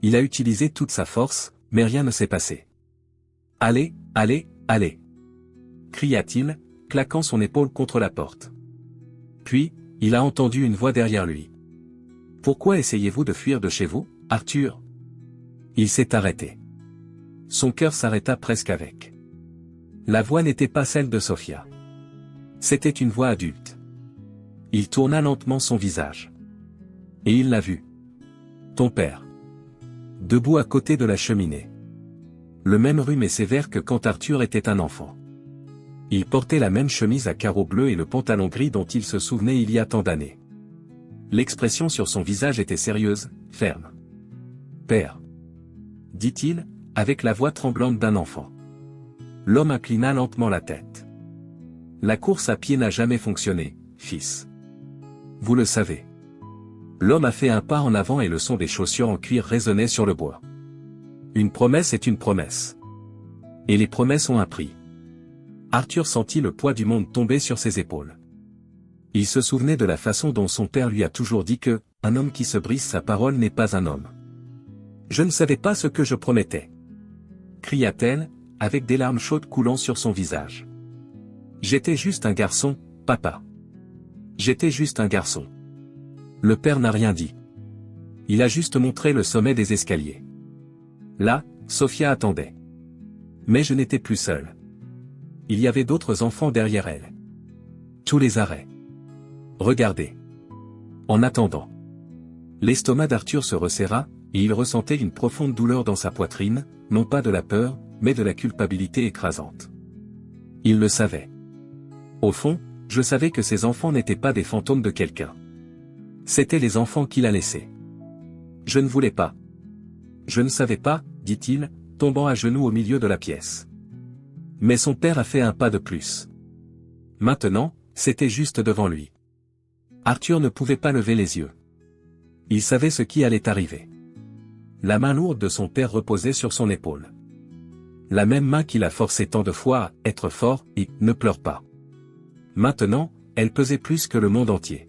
Il a utilisé toute sa force, mais rien ne s'est passé. Allez, allez, allez. Cria-t-il, claquant son épaule contre la porte. Puis, il a entendu une voix derrière lui. Pourquoi essayez-vous de fuir de chez vous, Arthur? Il s'est arrêté. Son cœur s'arrêta presque avec. La voix n'était pas celle de Sophia. C'était une voix adulte. Il tourna lentement son visage. Et il l'a vu. Ton père. Debout à côté de la cheminée. Le même rhume et sévère que quand Arthur était un enfant. Il portait la même chemise à carreaux bleus et le pantalon gris dont il se souvenait il y a tant d'années. L'expression sur son visage était sérieuse, ferme. Père. Dit-il, avec la voix tremblante d'un enfant. L'homme inclina lentement la tête. La course à pied n'a jamais fonctionné, fils. Vous le savez. L'homme a fait un pas en avant et le son des chaussures en cuir résonnait sur le bois. Une promesse est une promesse. Et les promesses ont un prix. Arthur sentit le poids du monde tomber sur ses épaules. Il se souvenait de la façon dont son père lui a toujours dit que, un homme qui se brise sa parole n'est pas un homme. Je ne savais pas ce que je promettais. Cria-t-elle, avec des larmes chaudes coulant sur son visage. J'étais juste un garçon, papa. J'étais juste un garçon. Le père n'a rien dit. Il a juste montré le sommet des escaliers. Là, Sophia attendait. Mais je n'étais plus seul. Il y avait d'autres enfants derrière elle. Tous les arrêts. Regardez. En attendant. L'estomac d'Arthur se resserra, et il ressentait une profonde douleur dans sa poitrine, non pas de la peur, mais de la culpabilité écrasante. Il le savait. Au fond, je savais que ces enfants n'étaient pas des fantômes de quelqu'un. C'étaient les enfants qu'il a laissés. Je ne voulais pas. Je ne savais pas, dit-il, tombant à genoux au milieu de la pièce. Mais son père a fait un pas de plus. Maintenant, c'était juste devant lui. Arthur ne pouvait pas lever les yeux. Il savait ce qui allait arriver. La main lourde de son père reposait sur son épaule. La même main qui l'a forcé tant de fois à être fort et ne pleure pas. Maintenant, elle pesait plus que le monde entier.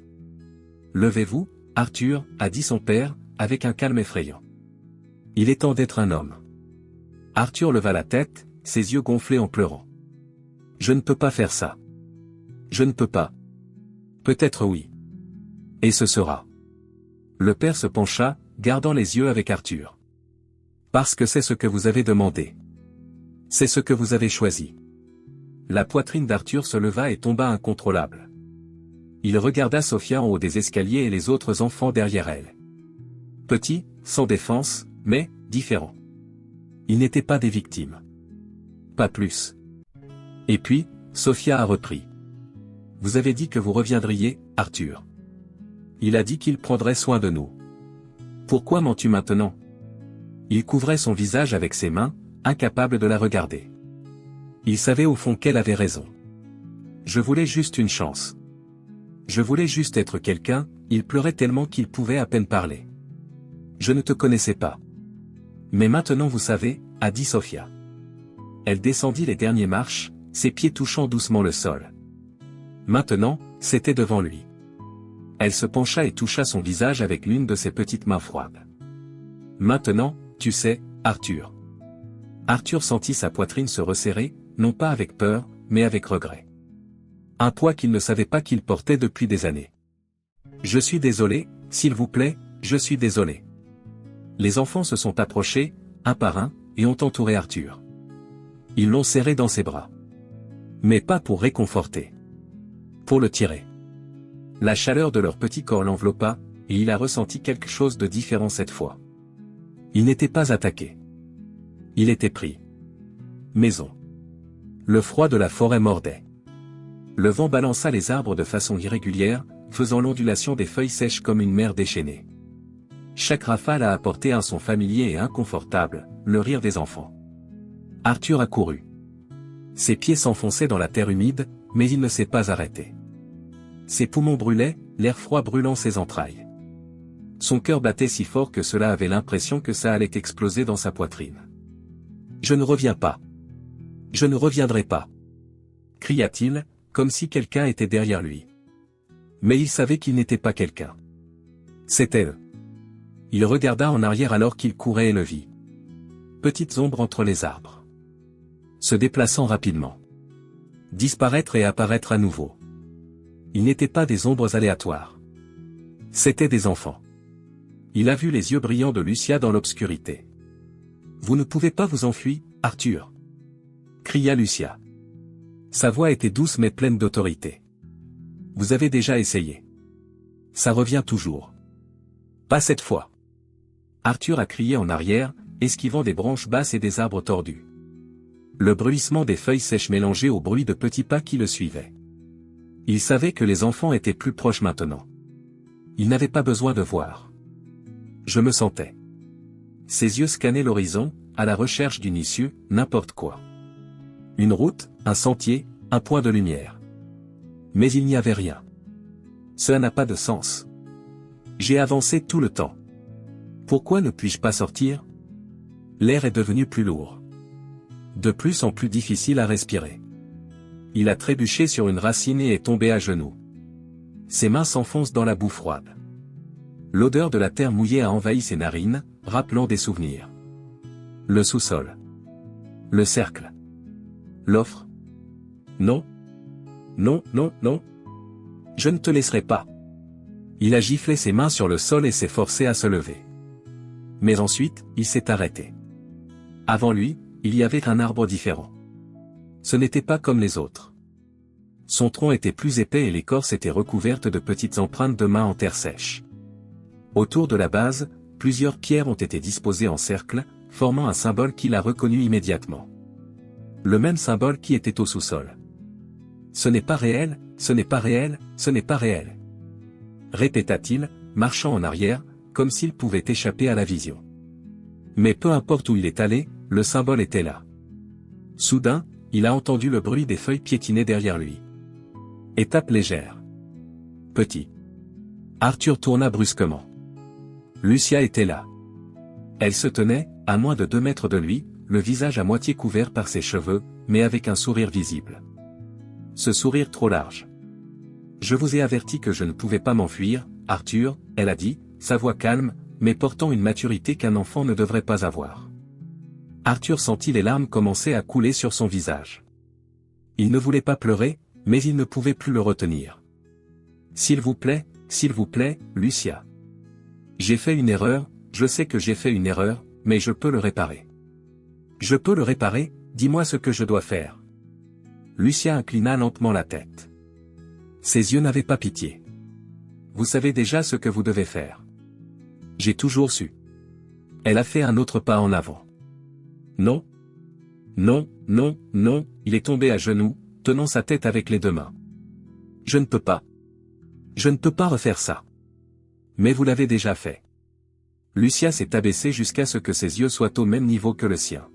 Levez-vous, Arthur, a dit son père, avec un calme effrayant. Il est temps d'être un homme. Arthur leva la tête, ses yeux gonflés en pleurant. Je ne peux pas faire ça. Je ne peux pas. Peut-être oui. Et ce sera. Le père se pencha, gardant les yeux avec Arthur. Parce que c'est ce que vous avez demandé. C'est ce que vous avez choisi. La poitrine d'Arthur se leva et tomba incontrôlable. Il regarda Sophia en haut des escaliers et les autres enfants derrière elle. Petits, sans défense, mais différents. Ils n'étaient pas des victimes. Pas plus. Et puis, Sophia a repris. Vous avez dit que vous reviendriez, Arthur. Il a dit qu'il prendrait soin de nous. Pourquoi mens-tu maintenant? Il couvrait son visage avec ses mains, incapable de la regarder. Il savait au fond qu'elle avait raison. Je voulais juste une chance. Je voulais juste être quelqu'un, il pleurait tellement qu'il pouvait à peine parler. Je ne te connaissais pas. Mais maintenant vous savez, a dit Sophia. Elle descendit les dernières marches, ses pieds touchant doucement le sol. Maintenant, c'était devant lui. Elle se pencha et toucha son visage avec l'une de ses petites mains froides. Maintenant, tu sais, Arthur. Arthur sentit sa poitrine se resserrer, non pas avec peur, mais avec regret. Un poids qu'il ne savait pas qu'il portait depuis des années. Je suis désolé, s'il vous plaît, je suis désolé. Les enfants se sont approchés, un par un, et ont entouré Arthur. Ils l'ont serré dans ses bras. Mais pas pour réconforter. Pour le tirer. La chaleur de leur petit corps l'enveloppa, et il a ressenti quelque chose de différent cette fois. Il n'était pas attaqué. Il était pris. Maison. Le froid de la forêt mordait. Le vent balança les arbres de façon irrégulière, faisant l'ondulation des feuilles sèches comme une mer déchaînée. Chaque rafale a apporté un son familier et inconfortable, le rire des enfants. Arthur a couru. Ses pieds s'enfonçaient dans la terre humide, mais il ne s'est pas arrêté. Ses poumons brûlaient, l'air froid brûlant ses entrailles. Son cœur battait si fort que cela avait l'impression que ça allait exploser dans sa poitrine. Je ne reviens pas. Je ne reviendrai pas. Cria-t-il, comme si quelqu'un était derrière lui. Mais il savait qu'il n'était pas quelqu'un. C'était eux. Il regarda en arrière alors qu'il courait et le vit. Petites ombres entre les arbres. Se déplaçant rapidement. Disparaître et apparaître à nouveau. Ils n'étaient pas des ombres aléatoires. C'étaient des enfants. Il a vu les yeux brillants de Lucia dans l'obscurité. Vous ne pouvez pas vous enfuir, Arthur. Cria Lucia. Sa voix était douce mais pleine d'autorité. Vous avez déjà essayé. Ça revient toujours. Pas cette fois. Arthur a crié en arrière, esquivant des branches basses et des arbres tordus. Le bruissement des feuilles sèches mélangé au bruit de petits pas qui le suivaient. Il savait que les enfants étaient plus proches maintenant. Il n'avait pas besoin de voir. Je me sentais. Ses yeux scannaient l'horizon, à la recherche d'une issue, n'importe quoi. Une route, un sentier, un point de lumière. Mais il n'y avait rien. Cela n'a pas de sens. J'ai avancé tout le temps. Pourquoi ne puis-je pas sortir? L'air est devenu plus lourd. De plus en plus difficile à respirer. Il a trébuché sur une racine et est tombé à genoux. Ses mains s'enfoncent dans la boue froide. L'odeur de la terre mouillée a envahi ses narines, rappelant des souvenirs. Le sous-sol. Le cercle. L'offre. Non. Non, non, non. Je ne te laisserai pas. Il a giflé ses mains sur le sol et s'est forcé à se lever. Mais ensuite, il s'est arrêté. Avant lui, il y avait un arbre différent. Ce n'était pas comme les autres. Son tronc était plus épais et l'écorce était recouverte de petites empreintes de mains en terre sèche. Autour de la base, plusieurs pierres ont été disposées en cercle, formant un symbole qu'il a reconnu immédiatement. Le même symbole qui était au sous-sol. Ce n'est pas réel, ce n'est pas réel, ce n'est pas réel. Répéta-t-il, marchant en arrière, comme s'il pouvait échapper à la vision. Mais peu importe où il est allé, le symbole était là. Soudain, il a entendu le bruit des feuilles piétiner derrière lui. Étape légère. Petit. Arthur tourna brusquement. Lucia était là. Elle se tenait, à moins de 2 mètres de lui, le visage à moitié couvert par ses cheveux, mais avec un sourire visible. Ce sourire trop large. Je vous ai averti que je ne pouvais pas m'enfuir, Arthur, elle a dit, sa voix calme, mais portant une maturité qu'un enfant ne devrait pas avoir. Arthur sentit les larmes commencer à couler sur son visage. Il ne voulait pas pleurer, mais il ne pouvait plus le retenir. S'il vous plaît, Lucia. J'ai fait une erreur, je sais que j'ai fait une erreur, mais je peux le réparer. Je peux le réparer, dis-moi ce que je dois faire. Lucia inclina lentement la tête. Ses yeux n'avaient pas pitié. Vous savez déjà ce que vous devez faire. J'ai toujours su. Elle a fait un autre pas en avant. Non. Non, non, non, il est tombé à genoux, tenant sa tête avec les 2 mains. Je ne peux pas. Je ne peux pas refaire ça. Mais vous l'avez déjà fait. Lucia s'est abaissée jusqu'à ce que ses yeux soient au même niveau que le sien.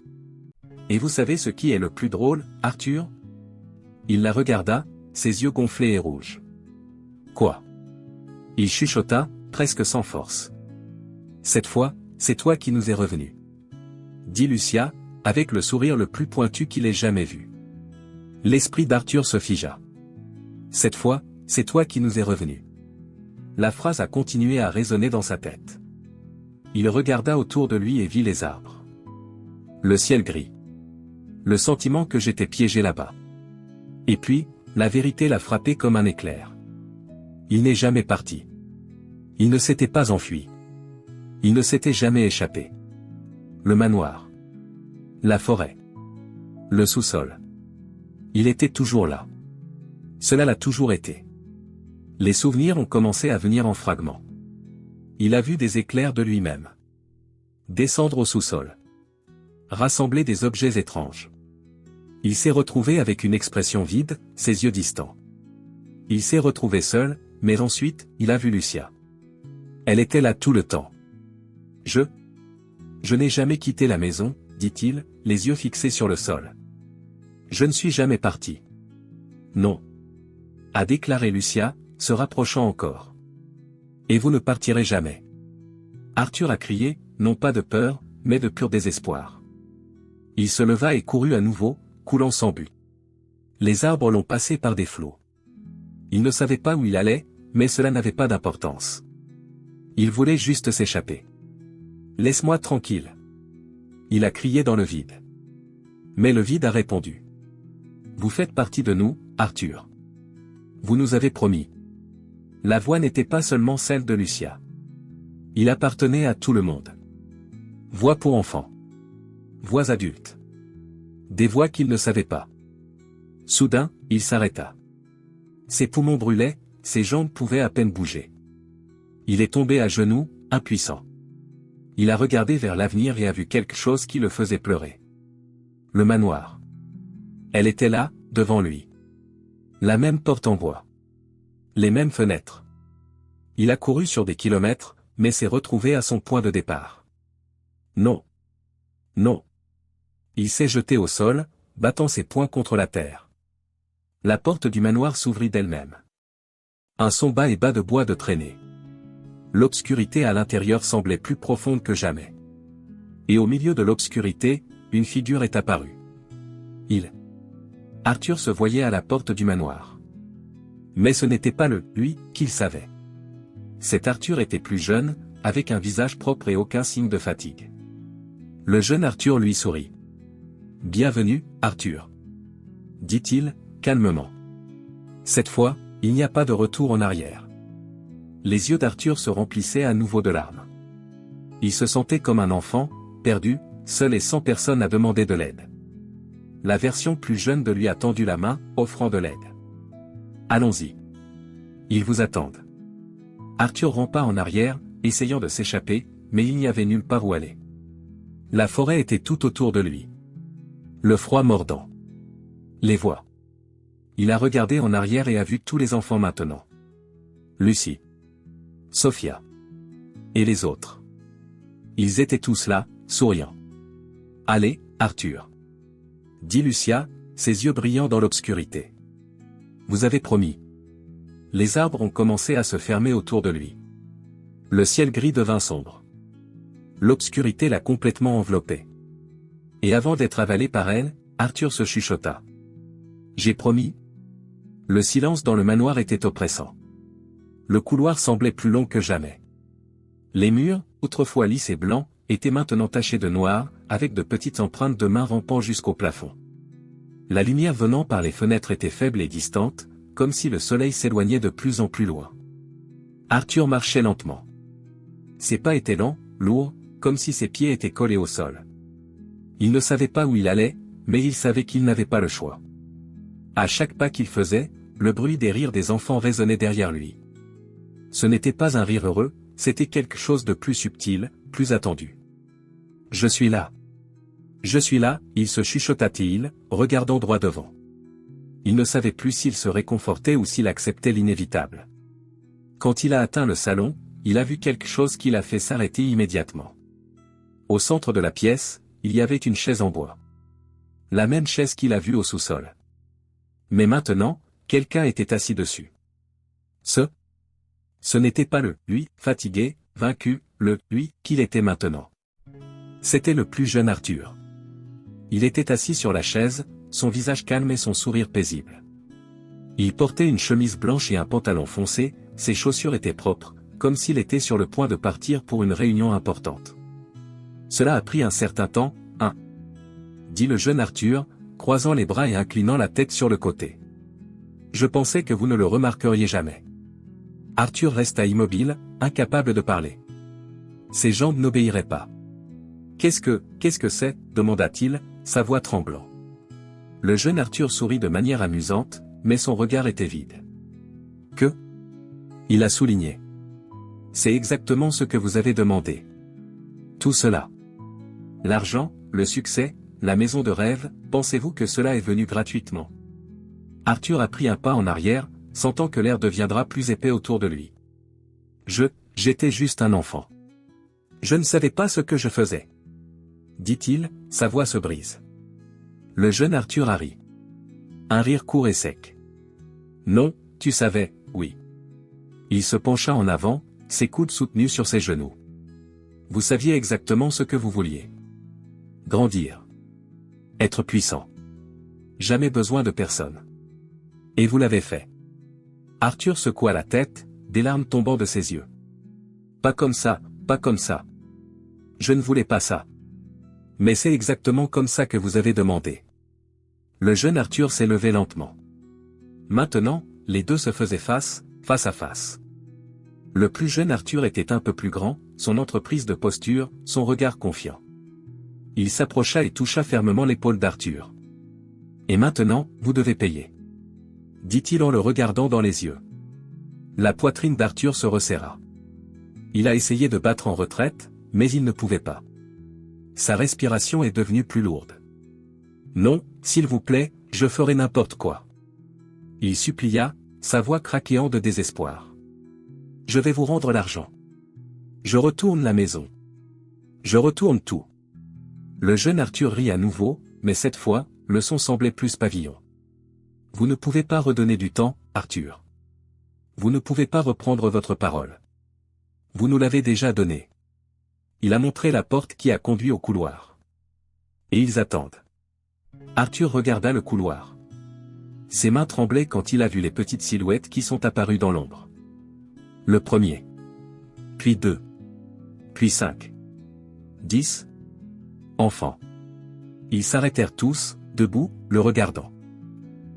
Et vous savez ce qui est le plus drôle, Arthur? Il la regarda, ses yeux gonflés et rouges. Quoi? Il chuchota, presque sans force. Cette fois, c'est toi qui nous es revenu. Dit Lucia, avec le sourire le plus pointu qu'il ait jamais vu. L'esprit d'Arthur se figea. Cette fois, c'est toi qui nous es revenu. La phrase a continué à résonner dans sa tête. Il regarda autour de lui et vit les arbres. Le ciel gris. Le sentiment que j'étais piégé là-bas. Et puis, la vérité l'a frappé comme un éclair. Il n'est jamais parti. Il ne s'était pas enfui. Il ne s'était jamais échappé. Le manoir. La forêt. Le sous-sol. Il était toujours là. Cela l'a toujours été. Les souvenirs ont commencé à venir en fragments. Il a vu des éclairs de lui-même. Descendre au sous-sol. Rassembler des objets étranges. Il s'est retrouvé avec une expression vide, ses yeux distants. Il s'est retrouvé seul, mais ensuite, il a vu Lucia. Elle était là tout le temps. Je n'ai jamais quitté la maison, dit-il, les yeux fixés sur le sol. Je ne suis jamais parti. Non. A déclaré Lucia, se rapprochant encore. Et vous ne partirez jamais. Arthur a crié, non pas de peur, mais de pur désespoir. Il se leva et courut à nouveau, coulant sans but. Les arbres l'ont passé par des flots. Il ne savait pas où il allait, mais cela n'avait pas d'importance. Il voulait juste s'échapper. Laisse-moi tranquille. Il a crié dans le vide. Mais le vide a répondu. Vous faites partie de nous, Arthur. Vous nous avez promis. La voix n'était pas seulement celle de Lucia. Il appartenait à tout le monde. Voix pour enfants. Voix adultes. Des voix qu'il ne savait pas. Soudain, il s'arrêta. Ses poumons brûlaient, ses jambes pouvaient à peine bouger. Il est tombé à genoux, impuissant. Il a regardé vers l'avenir et a vu quelque chose qui le faisait pleurer. Le manoir. Elle était là, devant lui. La même porte en bois. Les mêmes fenêtres. Il a couru sur des kilomètres, mais s'est retrouvé à son point de départ. Non. Non. Il s'est jeté au sol, battant ses poings contre la terre. La porte du manoir s'ouvrit d'elle-même. Un son bas et bas de bois de traînée. L'obscurité à l'intérieur semblait plus profonde que jamais. Et au milieu de l'obscurité, une figure est apparue. Arthur se voyait à la porte du manoir. Mais ce n'était pas lui qu'il savait. Cet Arthur était plus jeune, avec un visage propre et aucun signe de fatigue. Le jeune Arthur lui sourit. « Bienvenue, Arthur. » dit-il, calmement. Cette fois, il n'y a pas de retour en arrière. Les yeux d'Arthur se remplissaient à nouveau de larmes. Il se sentait comme un enfant, perdu, seul et sans personne à demander de l'aide. La version plus jeune de lui a tendu la main, offrant de l'aide. « Allons-y. Ils vous attendent. » Arthur rampa en arrière, essayant de s'échapper, mais il n'y avait nulle part où aller. La forêt était tout autour de lui. Le froid mordant. Les voix. Il a regardé en arrière et a vu tous les enfants maintenant. Lucie. Sophia. Et les autres. Ils étaient tous là, souriants. « Allez, Arthur. » dit Lucia, ses yeux brillant dans l'obscurité. Vous avez promis. Les arbres ont commencé à se fermer autour de lui. Le ciel gris devint sombre. L'obscurité l'a complètement enveloppé. Et avant d'être avalé par elle, Arthur se chuchota. J'ai promis. Le silence dans le manoir était oppressant. Le couloir semblait plus long que jamais. Les murs, autrefois lisses et blancs, étaient maintenant tachés de noir, avec de petites empreintes de mains rampant jusqu'au plafond. La lumière venant par les fenêtres était faible et distante, comme si le soleil s'éloignait de plus en plus loin. Arthur marchait lentement. Ses pas étaient lents, lourds, comme si ses pieds étaient collés au sol. Il ne savait pas où il allait, mais il savait qu'il n'avait pas le choix. À chaque pas qu'il faisait, le bruit des rires des enfants résonnait derrière lui. Ce n'était pas un rire heureux, c'était quelque chose de plus subtil, plus attendu. « Je suis là. Je suis là », il se chuchota-t-il, regardant droit devant. Il ne savait plus s'il se réconfortait ou s'il acceptait l'inévitable. Quand il a atteint le salon, il a vu quelque chose qui l'a fait s'arrêter immédiatement. Au centre de la pièce, il y avait une chaise en bois. La même chaise qu'il a vue au sous-sol. Mais maintenant, quelqu'un était assis dessus. Ce n'était pas le lui, fatigué, vaincu, le lui qu'il était maintenant. C'était le plus jeune Arthur. Il était assis sur la chaise, son visage calme et son sourire paisible. Il portait une chemise blanche et un pantalon foncé, ses chaussures étaient propres, comme s'il était sur le point de partir pour une réunion importante. Cela a pris un certain temps, dit le jeune Arthur, croisant les bras et inclinant la tête sur le côté. Je pensais que vous ne le remarqueriez jamais. Arthur resta immobile, incapable de parler. Ses jambes n'obéiraient pas. Qu'est-ce que c'est, demanda-t-il, sa voix tremblant. Le jeune Arthur sourit de manière amusante, mais son regard était vide. Que? Il a souligné. C'est exactement ce que vous avez demandé. Tout cela. L'argent, le succès, la maison de rêve, pensez-vous que cela est venu gratuitement? Arthur a pris un pas en arrière, sentant que l'air deviendra plus épais autour de lui. J'étais juste un enfant. Je ne savais pas ce que je faisais. Dit-il, sa voix se brise. Le jeune Arthur a ri. Un rire court et sec. Non, tu savais, oui. Il se pencha en avant, ses coudes soutenus sur ses genoux. Vous saviez exactement ce que vous vouliez. Grandir. Être puissant. Jamais besoin de personne. Et vous l'avez fait. Arthur secoua la tête, des larmes tombant de ses yeux. Pas comme ça, pas comme ça. Je ne voulais pas ça. Mais c'est exactement comme ça que vous avez demandé. Le jeune Arthur s'est levé lentement. Maintenant, les deux se faisaient face à face. Le plus jeune Arthur était un peu plus grand, son entreprise de posture, son regard confiant. Il s'approcha et toucha fermement l'épaule d'Arthur. Et maintenant, vous devez payer. Dit-il en le regardant dans les yeux. La poitrine d'Arthur se resserra. Il a essayé de battre en retraite, mais il ne pouvait pas. Sa respiration est devenue plus lourde. Non, s'il vous plaît, je ferai n'importe quoi. Il supplia, sa voix craquant de désespoir. Je vais vous rendre l'argent. Je retourne la maison. Je retourne tout. Le jeune Arthur rit à nouveau, mais cette fois, le son semblait plus pavillon. Vous ne pouvez pas redonner du temps, Arthur. Vous ne pouvez pas reprendre votre parole. Vous nous l'avez déjà donné. Il a montré la porte qui a conduit au couloir. Et ils attendent. Arthur regarda le couloir. Ses mains tremblaient quand il a vu les petites silhouettes qui sont apparues dans l'ombre. Le premier. Puis 2. Puis 5. 10. Enfants. Ils s'arrêtèrent tous, debout, le regardant.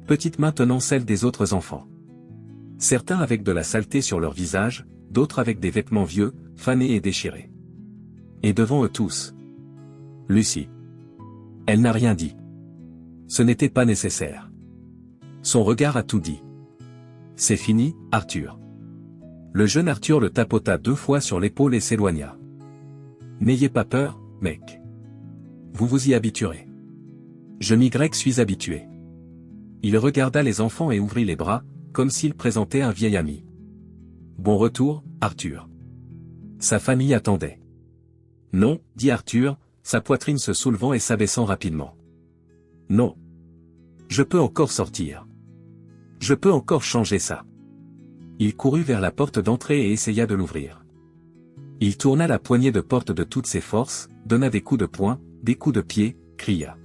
Petites mains tenant celles des autres enfants. Certains avec de la saleté sur leur visage, d'autres avec des vêtements vieux, fanés et déchirés. Et devant eux tous. Lucie. Elle n'a rien dit. Ce n'était pas nécessaire. Son regard a tout dit. C'est fini, Arthur. Le jeune Arthur le tapota 2 fois sur l'épaule et s'éloigna. N'ayez pas peur, mec. Vous vous y habituerez. Je suis habitué. Il regarda les enfants et ouvrit les bras, comme s'il présentait un vieil ami. Bon retour, Arthur. Sa famille attendait. Non, dit Arthur, sa poitrine se soulevant et s'abaissant rapidement. Non. Je peux encore sortir. Je peux encore changer ça. Il courut vers la porte d'entrée et essaya de l'ouvrir. Il tourna la poignée de porte de toutes ses forces, donna des coups de poing, des coups de pied, cria.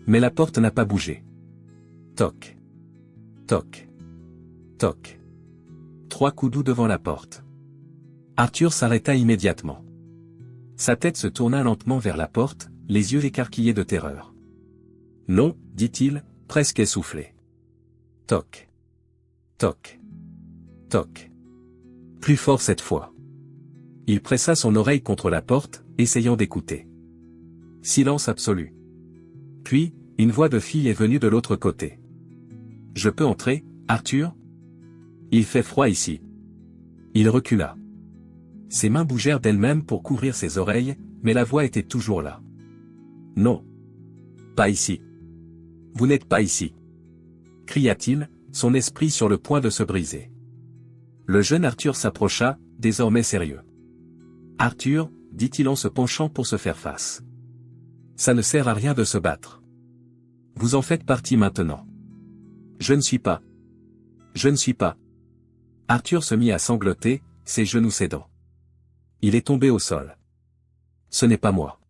Mais la porte n'a pas bougé. Toc. Toc. Toc. 3 coups doux devant la porte. Arthur s'arrêta immédiatement. Sa tête se tourna lentement vers la porte, les yeux écarquillés de terreur. Non, dit-il, presque essoufflé. Toc. Toc. Toc. Plus fort cette fois. Il pressa son oreille contre la porte, essayant d'écouter. Silence absolu. Puis, une voix de fille est venue de l'autre côté. « Je peux entrer, Arthur ? Il fait froid ici. » Il recula. Ses mains bougèrent d'elles-mêmes pour couvrir ses oreilles, mais la voix était toujours là. « Non. Pas ici. Vous n'êtes pas ici. » cria-t-il, son esprit sur le point de se briser. Le jeune Arthur s'approcha, désormais sérieux. « Arthur, dit-il en se penchant pour se faire face. Ça ne sert à rien de se battre. Vous en faites partie maintenant. Je ne suis pas. Je ne suis pas. » Arthur se mit à sangloter, ses genoux cédant. Il est tombé au sol. « Ce n'est pas moi. »«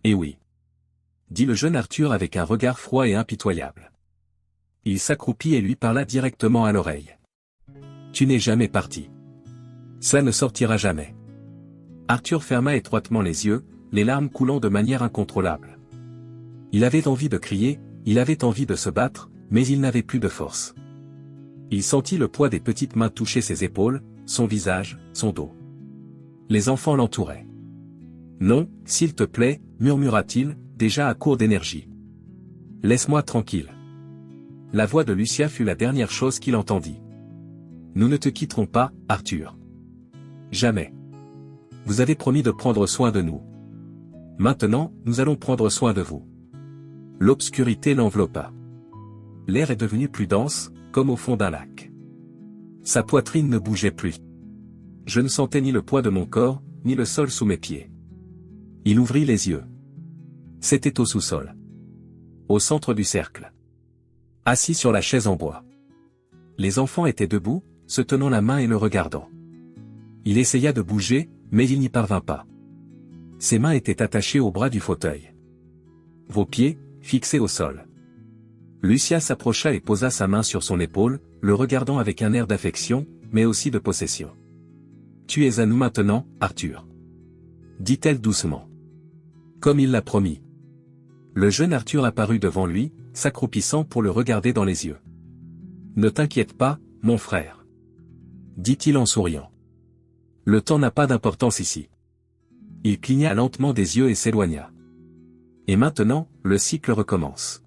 Eh oui. » dit le jeune Arthur avec un regard froid et impitoyable. Il s'accroupit et lui parla directement à l'oreille. « Tu n'es jamais parti. Ça ne sortira jamais. » Arthur ferma étroitement les yeux, les larmes coulant de manière incontrôlable. Il avait envie de crier, il avait envie de se battre, mais il n'avait plus de force. Il sentit le poids des petites mains toucher ses épaules, son visage, son dos. Les enfants l'entouraient. « Non, s'il te plaît, murmura-t-il, déjà à court d'énergie. « Laisse-moi tranquille. » La voix de Lucia fut la dernière chose qu'il entendit. « Nous ne te quitterons pas, Arthur. Jamais. Vous avez promis de prendre soin de nous. Maintenant, nous allons prendre soin de vous. » L'obscurité l'enveloppa. L'air est devenu plus dense, comme au fond d'un lac. Sa poitrine ne bougeait plus. Je ne sentais ni le poids de mon corps, ni le sol sous mes pieds. Il ouvrit les yeux. C'était au sous-sol. Au centre du cercle. Assis sur la chaise en bois. Les enfants étaient debout, se tenant la main et le regardant. Il essaya de bouger, mais il n'y parvint pas. Ses mains étaient attachées au bras du fauteuil. Vos pieds, fixés au sol. Lucia s'approcha et posa sa main sur son épaule, le regardant avec un air d'affection, mais aussi de possession. « Tu es à nous maintenant, Arthur. » dit-elle doucement. Comme il l'a promis. Le jeune Arthur apparut devant lui, s'accroupissant pour le regarder dans les yeux. « Ne t'inquiète pas, mon frère. » dit-il en souriant. « Le temps n'a pas d'importance ici. » Il cligna lentement des yeux et s'éloigna. Et maintenant, le cycle recommence.